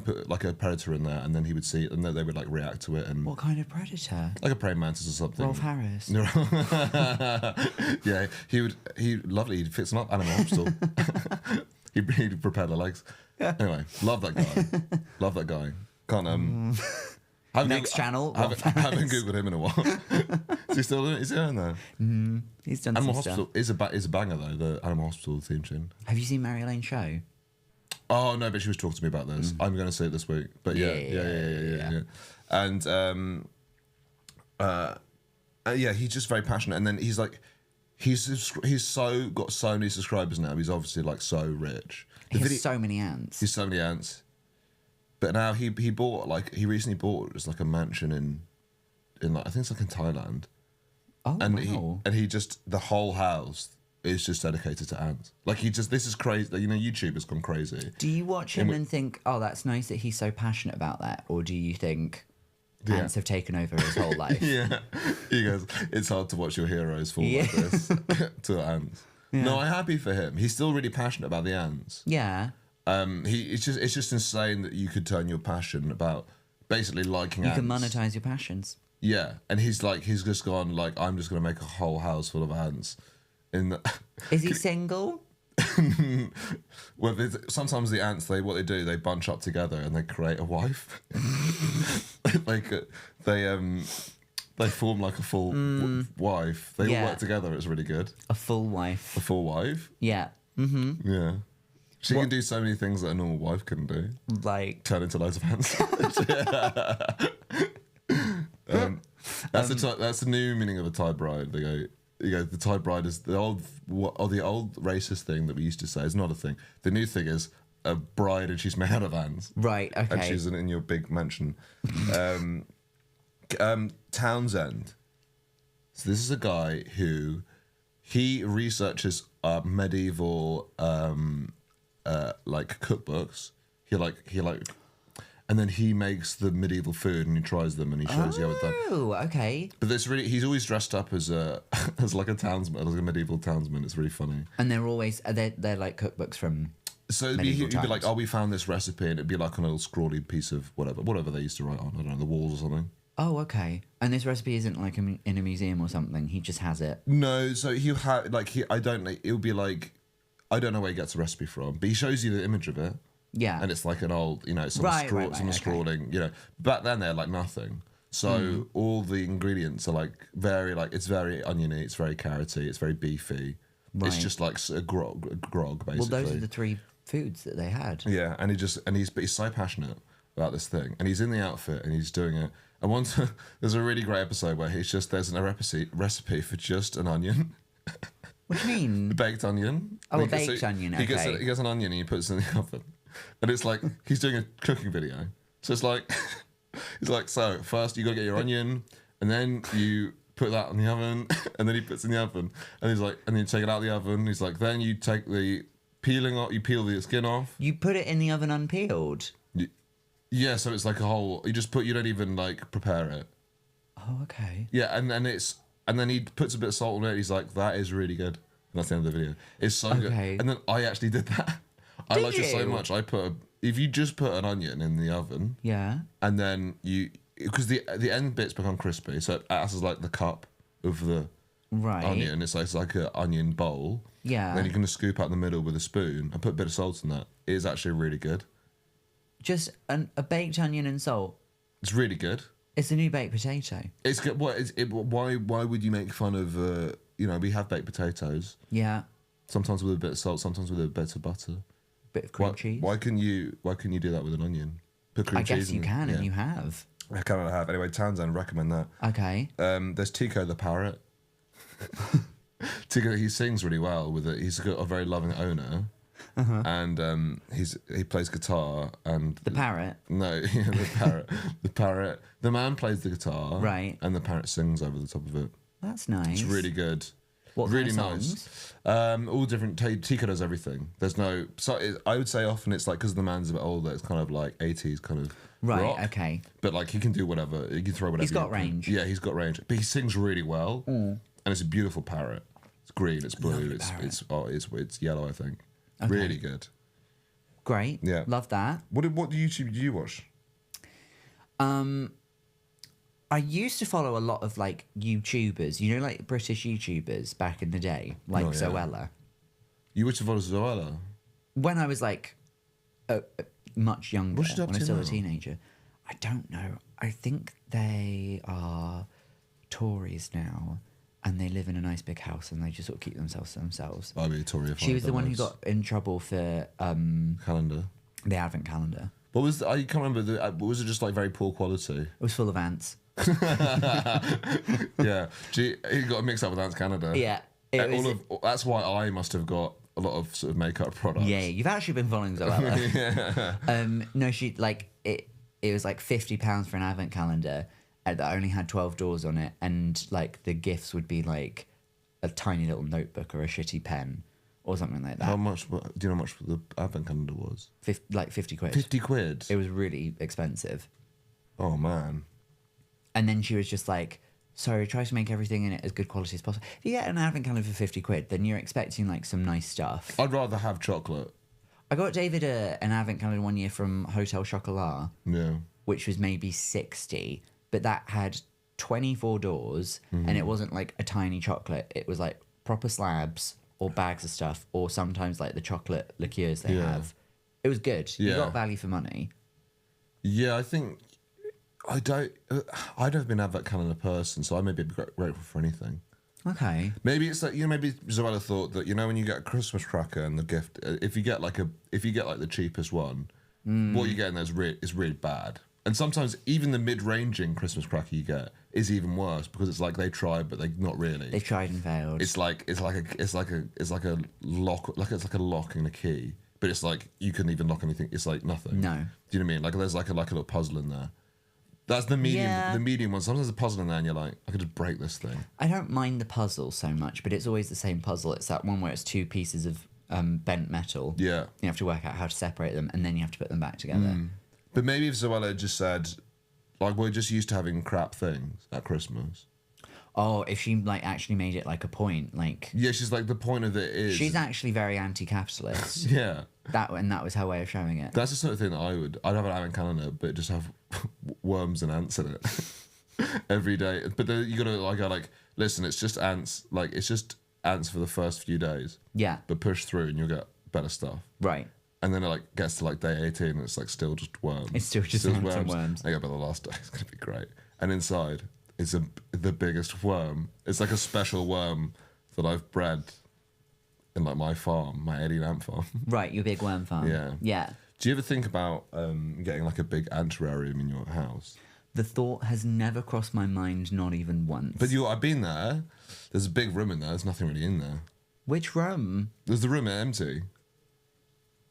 S2: put like a predator in there, and then he would see it, and then they would like react to it. And
S1: what kind of predator?
S2: Like a praying mantis or something.
S1: Rolf Harris.
S2: Yeah, he'd fix them up, animal still. he'd prepare their legs. Anyway, love that guy. Love that guy. Can't
S1: Next channel.
S2: Haven't googled him in a while. Is he still doing it? Is he on there?
S1: He's done
S2: Animal
S1: some
S2: Hospital
S1: stuff.
S2: is a banger though. The Animal Hospital theme tune.
S1: Have you seen Mary Elaine's show?
S2: Oh no, but she was talking to me about this. I'm going to see it this week. But yeah. And yeah, he's just very passionate. And then he's like, he's got so many subscribers now. He's obviously like so rich.
S1: He has so many ants.
S2: He's so many ants. But now he recently bought just like a mansion in like, I think it's like in Thailand.
S1: Oh,
S2: and he just, the whole house is just dedicated to ants. Like this is crazy. Like, you know, YouTube has gone crazy.
S1: Do you watch him and think, oh, that's nice that he's so passionate about that? Or do you think ants have taken over his whole life?
S2: Yeah. He goes, it's hard to watch your heroes fall like this to ants. Yeah. No, I'm happy for him. He's still really passionate about the ants.
S1: Yeah.
S2: It's just insane that you could turn your passion about basically liking ants.
S1: You can monetize your passions.
S2: Yeah, and he's just gone like, I'm just gonna make a whole house full of ants.
S1: Is he single?
S2: Well, sometimes the ants, what they do, they bunch up together and they create a wife. They form like a full wife. They all work together. It's really good.
S1: A full wife.
S2: A full wife.
S1: Yeah. Mm-hmm.
S2: Yeah. She can do so many things that a normal wife couldn't do.
S1: Like
S2: turn into loads of ants. That's the new meaning of a Thai bride. They go, the Thai bride is the old racist thing that we used to say is not a thing. The new thing is a bride and she's made out of ants.
S1: Right. Okay.
S2: And she's in your big mansion. Townsend. So this is a guy who he researches medieval like cookbooks. He and then he makes the medieval food and he tries them and he shows you how it's done.
S1: Oh, okay.
S2: But he's always dressed up as as like a townsman, like a medieval townsman. It's really funny.
S1: And they're always they're like cookbooks from.
S2: So he'd be like, "Oh, we found this recipe," and it'd be like on a little scrawly piece of whatever they used to write on. I don't know, the walls or something.
S1: Oh, okay. And this recipe isn't like in a museum or something. He just has it.
S2: No, so he'll have I don't know. It'll be like, I don't know where he gets the recipe from, but he shows you the image of it.
S1: Yeah.
S2: And it's like an old, some scrawling,
S1: okay.
S2: Back then they're like nothing. So all the ingredients are like it's very oniony, it's very carroty, it's very beefy. Right. It's just like a grog basically.
S1: Well, those are the three foods that they had.
S2: Yeah, and he's so passionate about this thing, and he's in the outfit and he's doing it. And once there's a really great episode where there's a recipe for just an onion.
S1: What do you mean?
S2: A baked onion.
S1: Oh, a baked onion. Okay.
S2: He gets an onion and he puts it in the oven. And it's like he's doing a cooking video. So it's like he's like, so first you gotta get your onion and then you put that in the oven and then he puts it in the oven and he's like, and then you take it out of the oven. He's like, then you take the peeling off, you peel the skin off.
S1: You put it in the oven unpeeled.
S2: Yeah, so it's like a whole, you don't even like prepare it.
S1: Oh, okay.
S2: Yeah, and then he puts a bit of salt on it. He's like, that is really good. And that's the end of the video. It's so good. And then I actually did that. I liked it so much. If you just put an onion in the oven, and then because the end bits become crispy, so it acts as like the cup of the onion. It's like an onion bowl.
S1: Yeah.
S2: And then you can just scoop out the middle with a spoon and put a bit of salt in that. It is actually really good.
S1: Just a baked onion and salt.
S2: It's really good.
S1: It's a new baked potato.
S2: It's good. Why would you make fun of? We have baked potatoes.
S1: Yeah.
S2: Sometimes with a bit of salt, sometimes with a bit of butter.
S1: Bit of cream cheese.
S2: Why can you do that with an onion? Put cream cheese.
S1: I guess you can, and you have.
S2: I cannot have. Anyway, Townsend, recommend that.
S1: Okay.
S2: There's Tico the parrot. Tico, he sings really well with it. He's got a very loving owner. And he plays guitar and
S1: the parrot.
S2: No, the parrot. The parrot. The man plays the guitar,
S1: right? And
S2: the parrot sings over the top of it.
S1: That's nice.
S2: It's really good.
S1: What
S2: really
S1: kind of
S2: nice. All different. Tico does everything. There's no. So I would say often it's like because the man's a bit older. It's kind of like 80s kind of.
S1: Right.
S2: Rock,
S1: okay.
S2: But like he can do whatever. He can throw whatever.
S1: He's got range.
S2: Yeah, he's got range. But he sings really well, and it's a beautiful parrot. It's green. It's blue. It's yellow. I think. Okay. Really good.
S1: Great.
S2: Yeah.
S1: Love that.
S2: What YouTube do you watch?
S1: I used to follow a lot of like YouTubers, like British YouTubers back in the day, like Zoella.
S2: You used to follow Zoella?
S1: When I was like much younger, when I was still a teenager. I don't know. I think they are Tories now, and they live in a nice big house, and they just sort of keep themselves to themselves.
S2: I'd be a Tory.
S1: She was the one who got in trouble for
S2: calendar.
S1: the advent calendar.
S2: What was I can't remember. Was it just like very poor quality?
S1: It was full of ants.
S2: Yeah, he got mixed up with Ants Canada.
S1: Yeah,
S2: that's why I must have got a lot of sort of makeup products.
S1: Yeah, you've actually been following Zoella.
S2: Yeah.
S1: No, she like it. It was like £50 for an advent calendar that only had 12 doors on it, and like the gifts would be like a tiny little notebook or a shitty pen or something like that.
S2: How much? Do you know how much the advent calendar was?
S1: Like 50 quid.
S2: 50 quid.
S1: It was really expensive.
S2: Oh man.
S1: And then she was just like, sorry, try to make everything in it as good quality as possible. If you get an advent calendar for 50 quid, then you're expecting like some nice stuff.
S2: I'd rather have chocolate.
S1: I got David an advent calendar one year from Hotel Chocolat,
S2: Yeah.
S1: which was maybe 60, but that had 24 doors, and it wasn't like a tiny chocolate. It was like proper slabs or bags of stuff, or sometimes like the chocolate liqueurs they have. It was good.
S2: Yeah.
S1: You got value for money.
S2: Yeah, I think I've never been an advent calendar person, so I may be grateful for anything.
S1: Okay.
S2: Maybe it's like, maybe Zoella thought that, when you get a Christmas cracker and the gift, if you get like the cheapest one, what you get in there is really bad. And sometimes even the mid-ranging Christmas cracker you get is even worse, because it's like they tried but they not really.
S1: They've tried and failed.
S2: It's like a lock and a key, but it's like you couldn't even lock anything. It's like nothing.
S1: No.
S2: Do you know what I mean? Like there's like a little puzzle in there. That's the medium.
S1: Yeah.
S2: The medium one. Sometimes there's a puzzle in there, and you're like, I could just break this thing.
S1: I don't mind the puzzle so much, but it's always the same puzzle. It's that one where it's two pieces of bent metal.
S2: Yeah.
S1: You have to work out how to separate them, and then you have to put them back together.
S2: But maybe if Zoella just said, like, we're just used to having crap things at Christmas.
S1: Oh, if she like actually made it like a point, like
S2: Yeah, she's like, the point of it is.
S1: she's actually very anti-capitalist.
S2: Yeah.
S1: That was her way of showing it.
S2: That's the sort of thing that I'd have an advent calendar, but just have worms and ants in it every day. But then you gotta like, listen, it's just ants. Like, it's just ants for the first few days.
S1: Yeah.
S2: But push through and you'll get better stuff.
S1: Right.
S2: And then it like gets to like day 18 and it's like still just worms.
S1: It's still just ants and worms.
S2: I get by the last day. It's gonna be great. And inside is the biggest worm. It's like a special worm that I've bred in like my farm, my alien ant farm.
S1: Right, your big worm farm.
S2: Yeah.
S1: Yeah.
S2: Do you ever think about getting like a big ant terrarium in your house?
S1: The thought has never crossed my mind, not even once.
S2: But I've been there. There's a big room in there. There's nothing really in there.
S1: Which room?
S2: There's the room empty.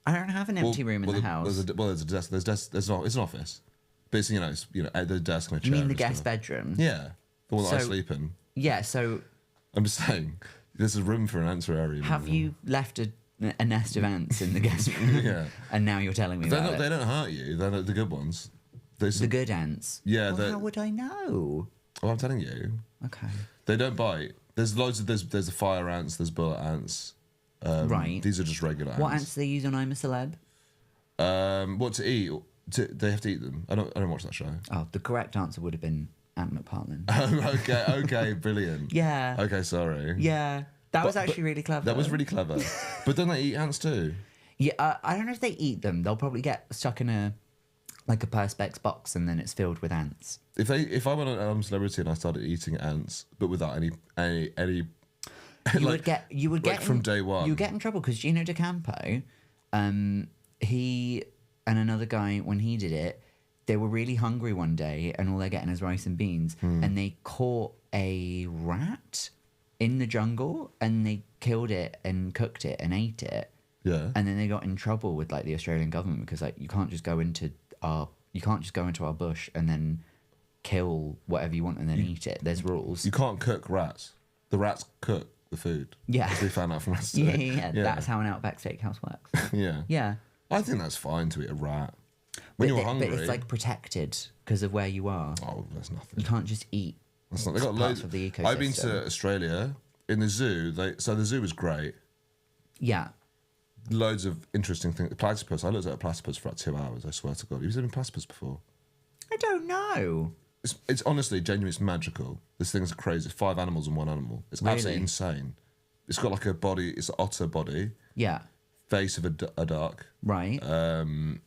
S1: I don't have an empty room in the house.
S2: There's a desk. It's an office. But it's, the desk and a chair.
S1: You mean the
S2: and
S1: guest
S2: stuff.
S1: bedroom?
S2: Yeah, the one that I
S1: So-
S2: sleep in.
S1: Yeah, so
S2: I'm just saying, there's a room for an ant terrarium.
S1: have you left a nest of ants in the guest room?
S2: Yeah.
S1: And now you're telling me about
S2: They
S1: it.
S2: don't hurt you. They're the good ones.
S1: The good ants?
S2: Yeah,
S1: Well, how would I know?
S2: Oh, I'm telling you,
S1: Okay.
S2: they don't bite. There's loads of there's the fire ants. There's bullet ants.
S1: Right.
S2: These are just regular ants.
S1: What ants do they use on I'm a Celeb?
S2: What to eat? They have to eat them. I don't watch that show.
S1: Oh, the correct answer would have been Ant McPartlin.
S2: Okay, brilliant.
S1: Yeah.
S2: Okay, sorry.
S1: Yeah. That was
S2: But-
S1: actually really clever.
S2: That was really clever. But don't they eat ants too?
S1: Yeah, I don't know if they eat them. They'll probably get stuck in a Perspex box, and then it's filled with ants.
S2: If I went on Celebrity and I started eating ants, but without any
S1: You would get
S2: from day one.
S1: You get in trouble because Gino D'Acampo, he and another guy, when he did it, they were really hungry one day, and all they're getting is rice and beans, and they caught a rat in the jungle, and they killed it and cooked it and ate it.
S2: Yeah.
S1: And then they got in trouble with like the Australian government because like you can't just go into our bush and then kill whatever you want and then eat it. There's rules.
S2: You can't cook rats. The rats cook the food.
S1: Yeah.
S2: As we found out from rats
S1: yeah,
S2: today.
S1: yeah, that's how an Outback Steakhouse works.
S2: Yeah.
S1: Yeah.
S2: I think that's fine to eat a rat. When you're hungry.
S1: But it's like protected because of where you are.
S2: Oh, that's nothing.
S1: You can't just eat.
S2: That's not. They got
S1: parts
S2: loads
S1: of the
S2: I've been
S1: ecosystem.
S2: to Australia in the zoo. So the zoo was great.
S1: Yeah.
S2: Loads of interesting things. Platypus. I looked at a platypus for like 2 hours. I swear to God. Have you seen a platypus before?
S1: I don't know.
S2: It's honestly genuinely. It's magical. This thing's crazy. 5 animals in one animal. It's
S1: Really?
S2: absolutely insane. It's got like a body. It's an otter body.
S1: Yeah.
S2: Face of a duck.
S1: Right.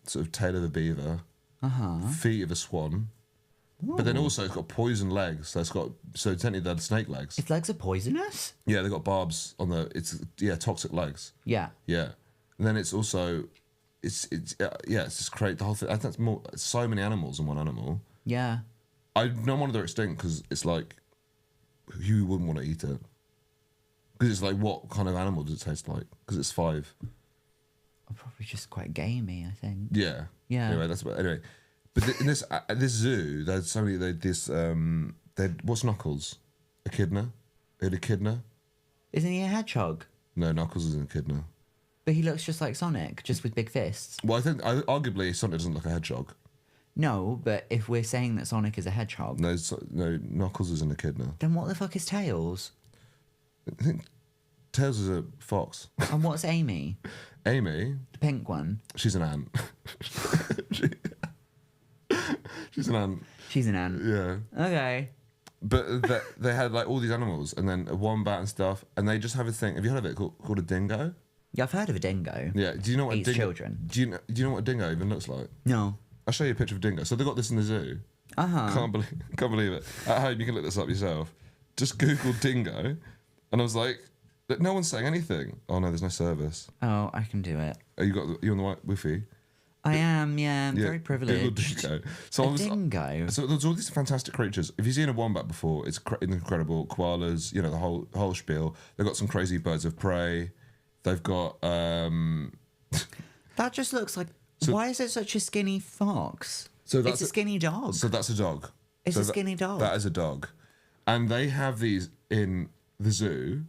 S2: Sort of tail of a beaver. feet of a swan. Ooh. But then also it's got poison legs. So technically they're snake legs.
S3: Its legs are poisonous?
S2: Yeah, they've got barbs on toxic legs.
S3: Yeah.
S2: Yeah. And then it's also, it's just great. The whole thing, I think it's so many animals in one animal.
S3: Yeah.
S2: I no wonder they're extinct because it's like, you wouldn't want to eat it. Because it's like, what kind of animal does it taste like? Because it's 5.
S3: Probably just quite gamey, I think.
S2: Yeah.
S3: Yeah.
S2: Anyway. But in this zoo, there's so many. What's Knuckles? Echidna. An echidna.
S3: Isn't he a hedgehog?
S2: No, Knuckles is an echidna.
S3: But he looks just like Sonic, just with big fists.
S2: Well, I think arguably Sonic doesn't look like a hedgehog.
S3: No, but if we're saying that Sonic is a hedgehog,
S2: No, Knuckles is an echidna.
S3: then what the fuck is Tails?
S2: I think Tails is a fox.
S3: And what's Amy?
S2: Amy,
S3: The pink one.
S2: she's an ant. She's an ant.
S3: She's an ant.
S2: Yeah.
S3: Okay.
S2: But they had like all these animals and then a wombat and stuff, and they just have a thing. Have you heard of it called a dingo?
S3: Yeah, I've heard of a dingo.
S2: Yeah. Do you know what
S3: Eats
S2: a dingo?
S3: children.
S2: Do you know what a dingo even looks like?
S3: No.
S2: I'll show you a picture of a dingo. So they got this in the zoo. Can't believe it. At home, you can look this up yourself. Just Google dingo, and I was like, no one's saying anything. Oh no, there's no service.
S3: Oh, I can do it.
S2: Oh, you on the right Wi-Fi?
S3: I am, yeah. I'm very privileged.
S2: Dingo.
S3: Dingo.
S2: So there's all these fantastic creatures. If you've seen a wombat before, it's incredible. Koalas, the whole spiel. They've got some crazy birds of prey. They've got.
S3: That just looks like. Why is it such a skinny fox? It's a skinny dog.
S2: So that's a dog.
S3: It's a skinny dog.
S2: That is a dog, and they have these in the zoo,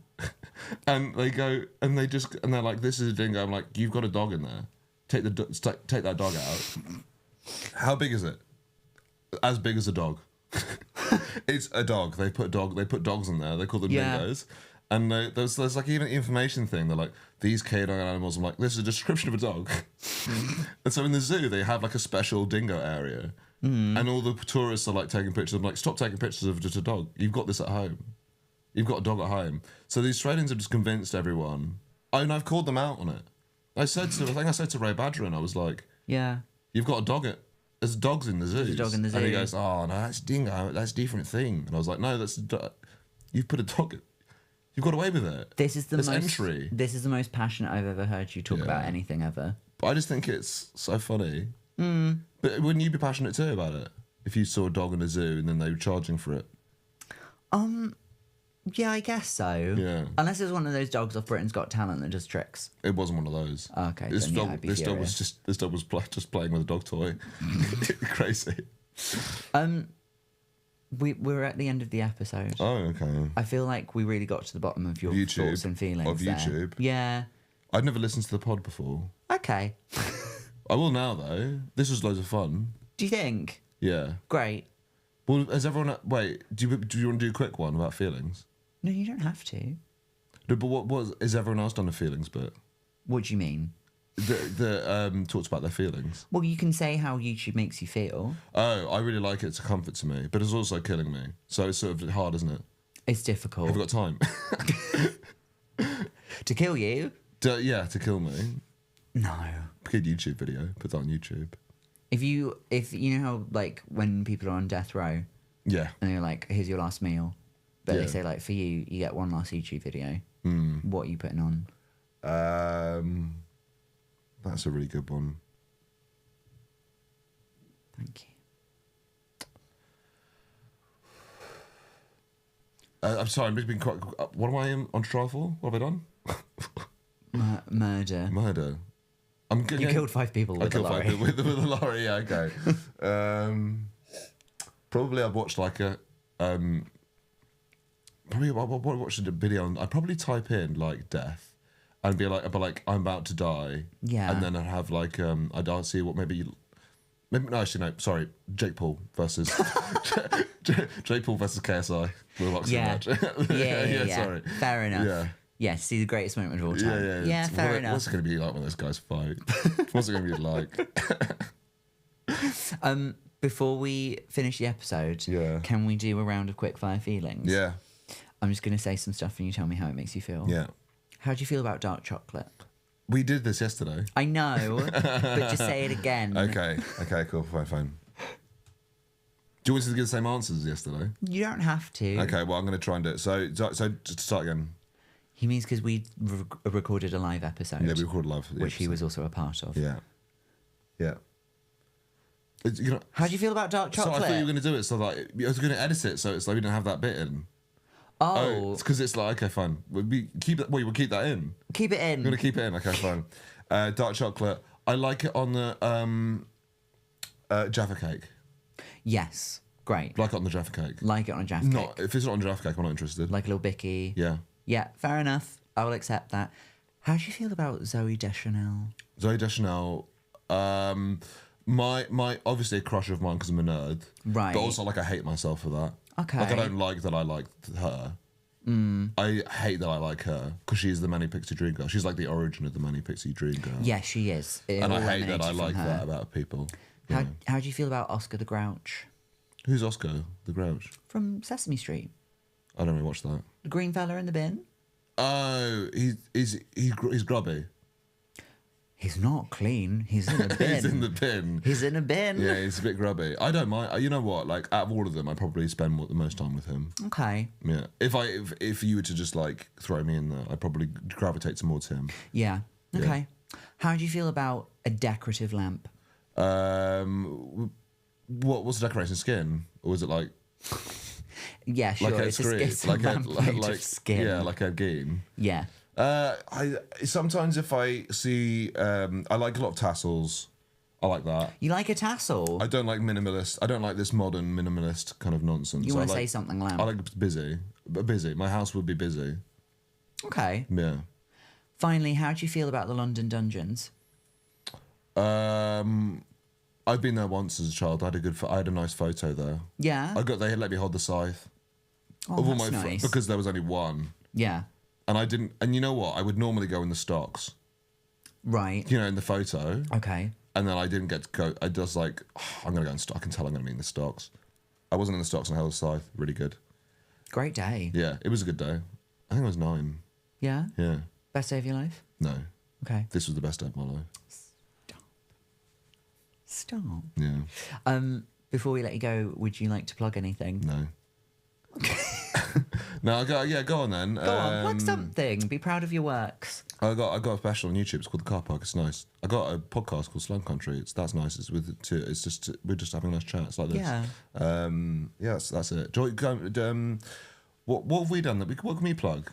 S2: and they go and they're like, "This is a dingo." I'm like, "You've got a dog in there. Take that dog out." How big is it? As big as a dog. It's a dog. They put dogs in there. They call them dingoes. And there's like even an information thing. They're like, these canine animals. I'm like, this is a description of a dog. And so in the zoo, they have like a special dingo area. And all the tourists are like taking pictures. I'm like, stop taking pictures of just a dog. You've got this at home. You've got a dog at home. So the Australians have just convinced everyone. And I've called them out on it. I said to Ray Badgerin, I was like,
S3: yeah.
S2: You've got a dog there's dogs in the zoo.
S3: There's a dog in the zoo.
S2: And he goes, oh, no, that's dingo. That's a different thing. And I was like, no, you've put a dog You've got away with it.
S3: This is the
S2: entry.
S3: This is the most passionate I've ever heard you talk about anything ever.
S2: But I just think it's so funny. But wouldn't you be passionate too about it if you saw a dog in a zoo and then they were charging for it?
S3: Yeah, I guess so.
S2: Yeah.
S3: Unless it's one of those dogs off Britain's Got Talent that does tricks.
S2: It wasn't one of those.
S3: Okay.
S2: This
S3: then,
S2: dog.
S3: I'd be
S2: This dog
S3: furious.
S2: was just playing with a dog toy. Crazy.
S3: We're at the end of the episode.
S2: Oh, okay.
S3: I feel like we really got to the bottom of your
S2: YouTube,
S3: thoughts and feelings
S2: of
S3: there.
S2: YouTube.
S3: Yeah.
S2: I'd never listened to the pod before.
S3: Okay.
S2: I will now though. This was loads of fun.
S3: Do you think?
S2: Yeah.
S3: Great.
S2: Well, has everyone? Wait. Do you want to do a quick one about feelings?
S3: No, you don't have to.
S2: No, but what is everyone else done a feelings bit?
S3: What do you mean?
S2: The talks about their feelings.
S3: Well, you can say how YouTube makes you feel.
S2: Oh, I really like it. It's a comfort to me, but it's also killing me. So it's sort of hard, isn't it?
S3: It's difficult.
S2: Have we got time?
S3: To kill you?
S2: Yeah, to kill me.
S3: No.
S2: Good YouTube video. Put that on YouTube.
S3: If you know how like when people are on death row
S2: Yeah.
S3: and they're like, here's your last meal. But
S2: Yeah.
S3: they say like for you get one last YouTube video. What are you putting on?
S2: That's a really good one.
S3: Thank you.
S2: I'm sorry, I'm being quite. What am I on trial for? What have I done?
S3: Murder.
S2: Murder.
S3: You killed 5 people with
S2: I
S3: a
S2: killed
S3: lorry.
S2: 5 people with a lorry. Yeah, okay. Probably I've watched like a. Probably I watched a video. I'd probably type in like death. And be like, I'm about to die.
S3: Yeah.
S2: And then I'd have like, I'd see what maybe no, actually no, sorry, Jake Paul versus Jake Paul versus KSI.
S3: Yeah. Yeah.
S2: Sorry.
S3: Fair enough.
S2: Yeah.
S3: Yeah, see the greatest moment of all time. Yeah, fair enough.
S2: What's it going to be like when those guys fight? What's it going to be like?
S3: Before we finish the episode, can we do a round of quickfire feelings?
S2: Yeah.
S3: I'm just going to say some stuff and you tell me how it makes you feel.
S2: Yeah.
S3: How do you feel about dark chocolate?
S2: We did this yesterday.
S3: I know, but just say it again.
S2: Okay, cool, fine. Do you want us to give the same answers as yesterday?
S3: You don't have to.
S2: Okay, well, I'm going to try and do it. So to start again.
S3: He means because we recorded a live episode.
S2: Yeah, we recorded live.
S3: Which he was also a part of.
S2: Yeah.
S3: How do you feel about dark chocolate?
S2: So I thought you were going to do it, so like I was going to edit it, so it's like we didn't have that bit in.
S3: Oh,
S2: it's because it's like, okay, fine. We'll keep that in.
S3: Keep it in.
S2: We're going to keep it in. Okay, fine. Dark chocolate. I like it on the Jaffa cake.
S3: Yes, great.
S2: Like it on the Jaffa cake.
S3: Like it on a Jaffa cake.
S2: If it's not on Jaffa cake, I'm not interested.
S3: Like a little bicky.
S2: Yeah.
S3: Yeah, fair enough. I will accept that. How do you feel about Zooey Deschanel?
S2: Zooey Deschanel, my obviously a crush of mine because I'm a nerd.
S3: Right.
S2: But also like I hate myself for that.
S3: Okay.
S2: Like I don't like that I like her. I hate that I like her because she's the Manic Pixie Dream Girl. She's like the origin of the Manic Pixie Dream Girl.
S3: Yes, she is.
S2: And I hate that I like that about people.
S3: How do you feel about Oscar the Grouch?
S2: Who's Oscar the Grouch?
S3: From Sesame Street.
S2: I don't really watch that.
S3: The green fella in the bin?
S2: Oh, he's grubby.
S3: He's not clean. He's in a bin.
S2: He's in the bin.
S3: He's in a bin.
S2: Yeah, he's a bit grubby. I don't mind. You know what? Like out of all of them, I probably spend the most time with him.
S3: Okay.
S2: Yeah. If you were to just like throw me in there, I'd probably gravitate towards him.
S3: Yeah. Okay. Yeah. How do you feel about a decorative lamp?
S2: What's the decoration? Skin, or was it like?
S3: Yeah, sure.
S2: Like
S3: it's a lamp made of skin.
S2: Yeah, like a game.
S3: Yeah.
S2: I sometimes if I see, I like a lot of tassels. I like that.
S3: You like a tassel?
S2: I don't like minimalist. I don't like this modern minimalist kind of nonsense.
S3: You want to say something lamp?
S2: I like busy. Busy. My house would be busy.
S3: Okay.
S2: Yeah.
S3: Finally, how do you feel about the London dungeons?
S2: I've been there once as a child. I had a nice photo there.
S3: Yeah.
S2: They let me hold the scythe.
S3: Oh, that's nice.
S2: Because there was only one.
S3: Yeah.
S2: And I didn't. And you know what? I would normally go in the stocks.
S3: Right.
S2: You know, in the photo.
S3: Okay.
S2: And then I didn't get to go. I just like, I'm gonna go in stock. I can tell I'm gonna be in the stocks. I wasn't in the stocks and I held the scythe. Really good.
S3: Great day.
S2: Yeah, it was a good day. I think I was 9.
S3: Yeah.
S2: Yeah.
S3: Best day of your life?
S2: No.
S3: Okay.
S2: This was the best day of my life.
S3: Stop.
S2: Yeah.
S3: Before we let you go, would you like to plug anything?
S2: No. No, go on then.
S3: Go on, plug something. Be proud of your works.
S2: I got a special on YouTube. It's called The Car Park. It's nice. I got a podcast called Slum Country. That's nice. We're just having a nice chat. It's like this.
S3: Yeah.
S2: Yeah. That's it. What have we done? What can we plug?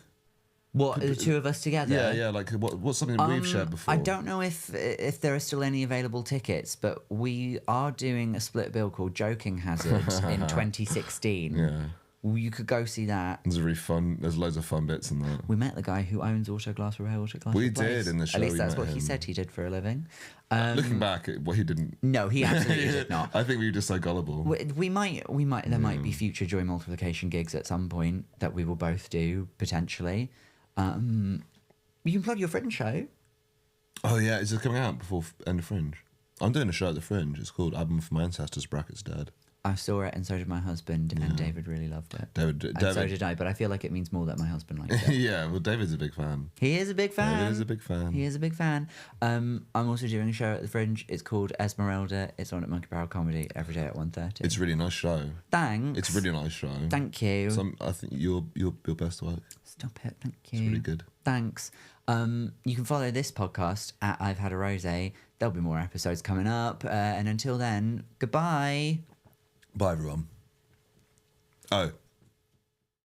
S3: What, the two of us together?
S2: Yeah. Like what's something that we've shared before?
S3: I don't know if there are still any available tickets, but we are doing a split bill called Joking Hazard in 2016.
S2: Yeah.
S3: You could go see that.
S2: It's really fun. There's loads of fun bits in that.
S3: We met the guy who owns Autoglass Rosé, Autoglass.
S2: We did in the show.
S3: At least that's
S2: we met
S3: what he
S2: him.
S3: said he did for a living.
S2: Looking back, he didn't.
S3: No, he absolutely did not.
S2: I think we were just so gullible.
S3: We might. There might be future joy multiplication gigs at some point that we will both do potentially. You can plug your Fringe show.
S2: Oh yeah, is it coming out before end of Fringe? I'm doing a show at the Fringe. It's called Album for My Ancestors Brackets Dead.
S3: I saw it and so did my husband, and David really loved it.
S2: David,
S3: so did I, but I feel like it means more that my husband liked it.
S2: Yeah, well, David's a big fan.
S3: He is a big fan.
S2: David is a big fan.
S3: He is a big fan. I'm also doing a show at the Fringe. It's called Esmeralda. It's on at Monkey Barrel Comedy every day at 1:30.
S2: It's a really nice show.
S3: Thanks.
S2: It's a really nice show.
S3: Thank you.
S2: I think your best work.
S3: Stop it. Thank you.
S2: It's really good.
S3: Thanks. You can follow this podcast at I've Had a Rosé. There'll be more episodes coming up. And until then, goodbye.
S2: Bye, everyone. Oh.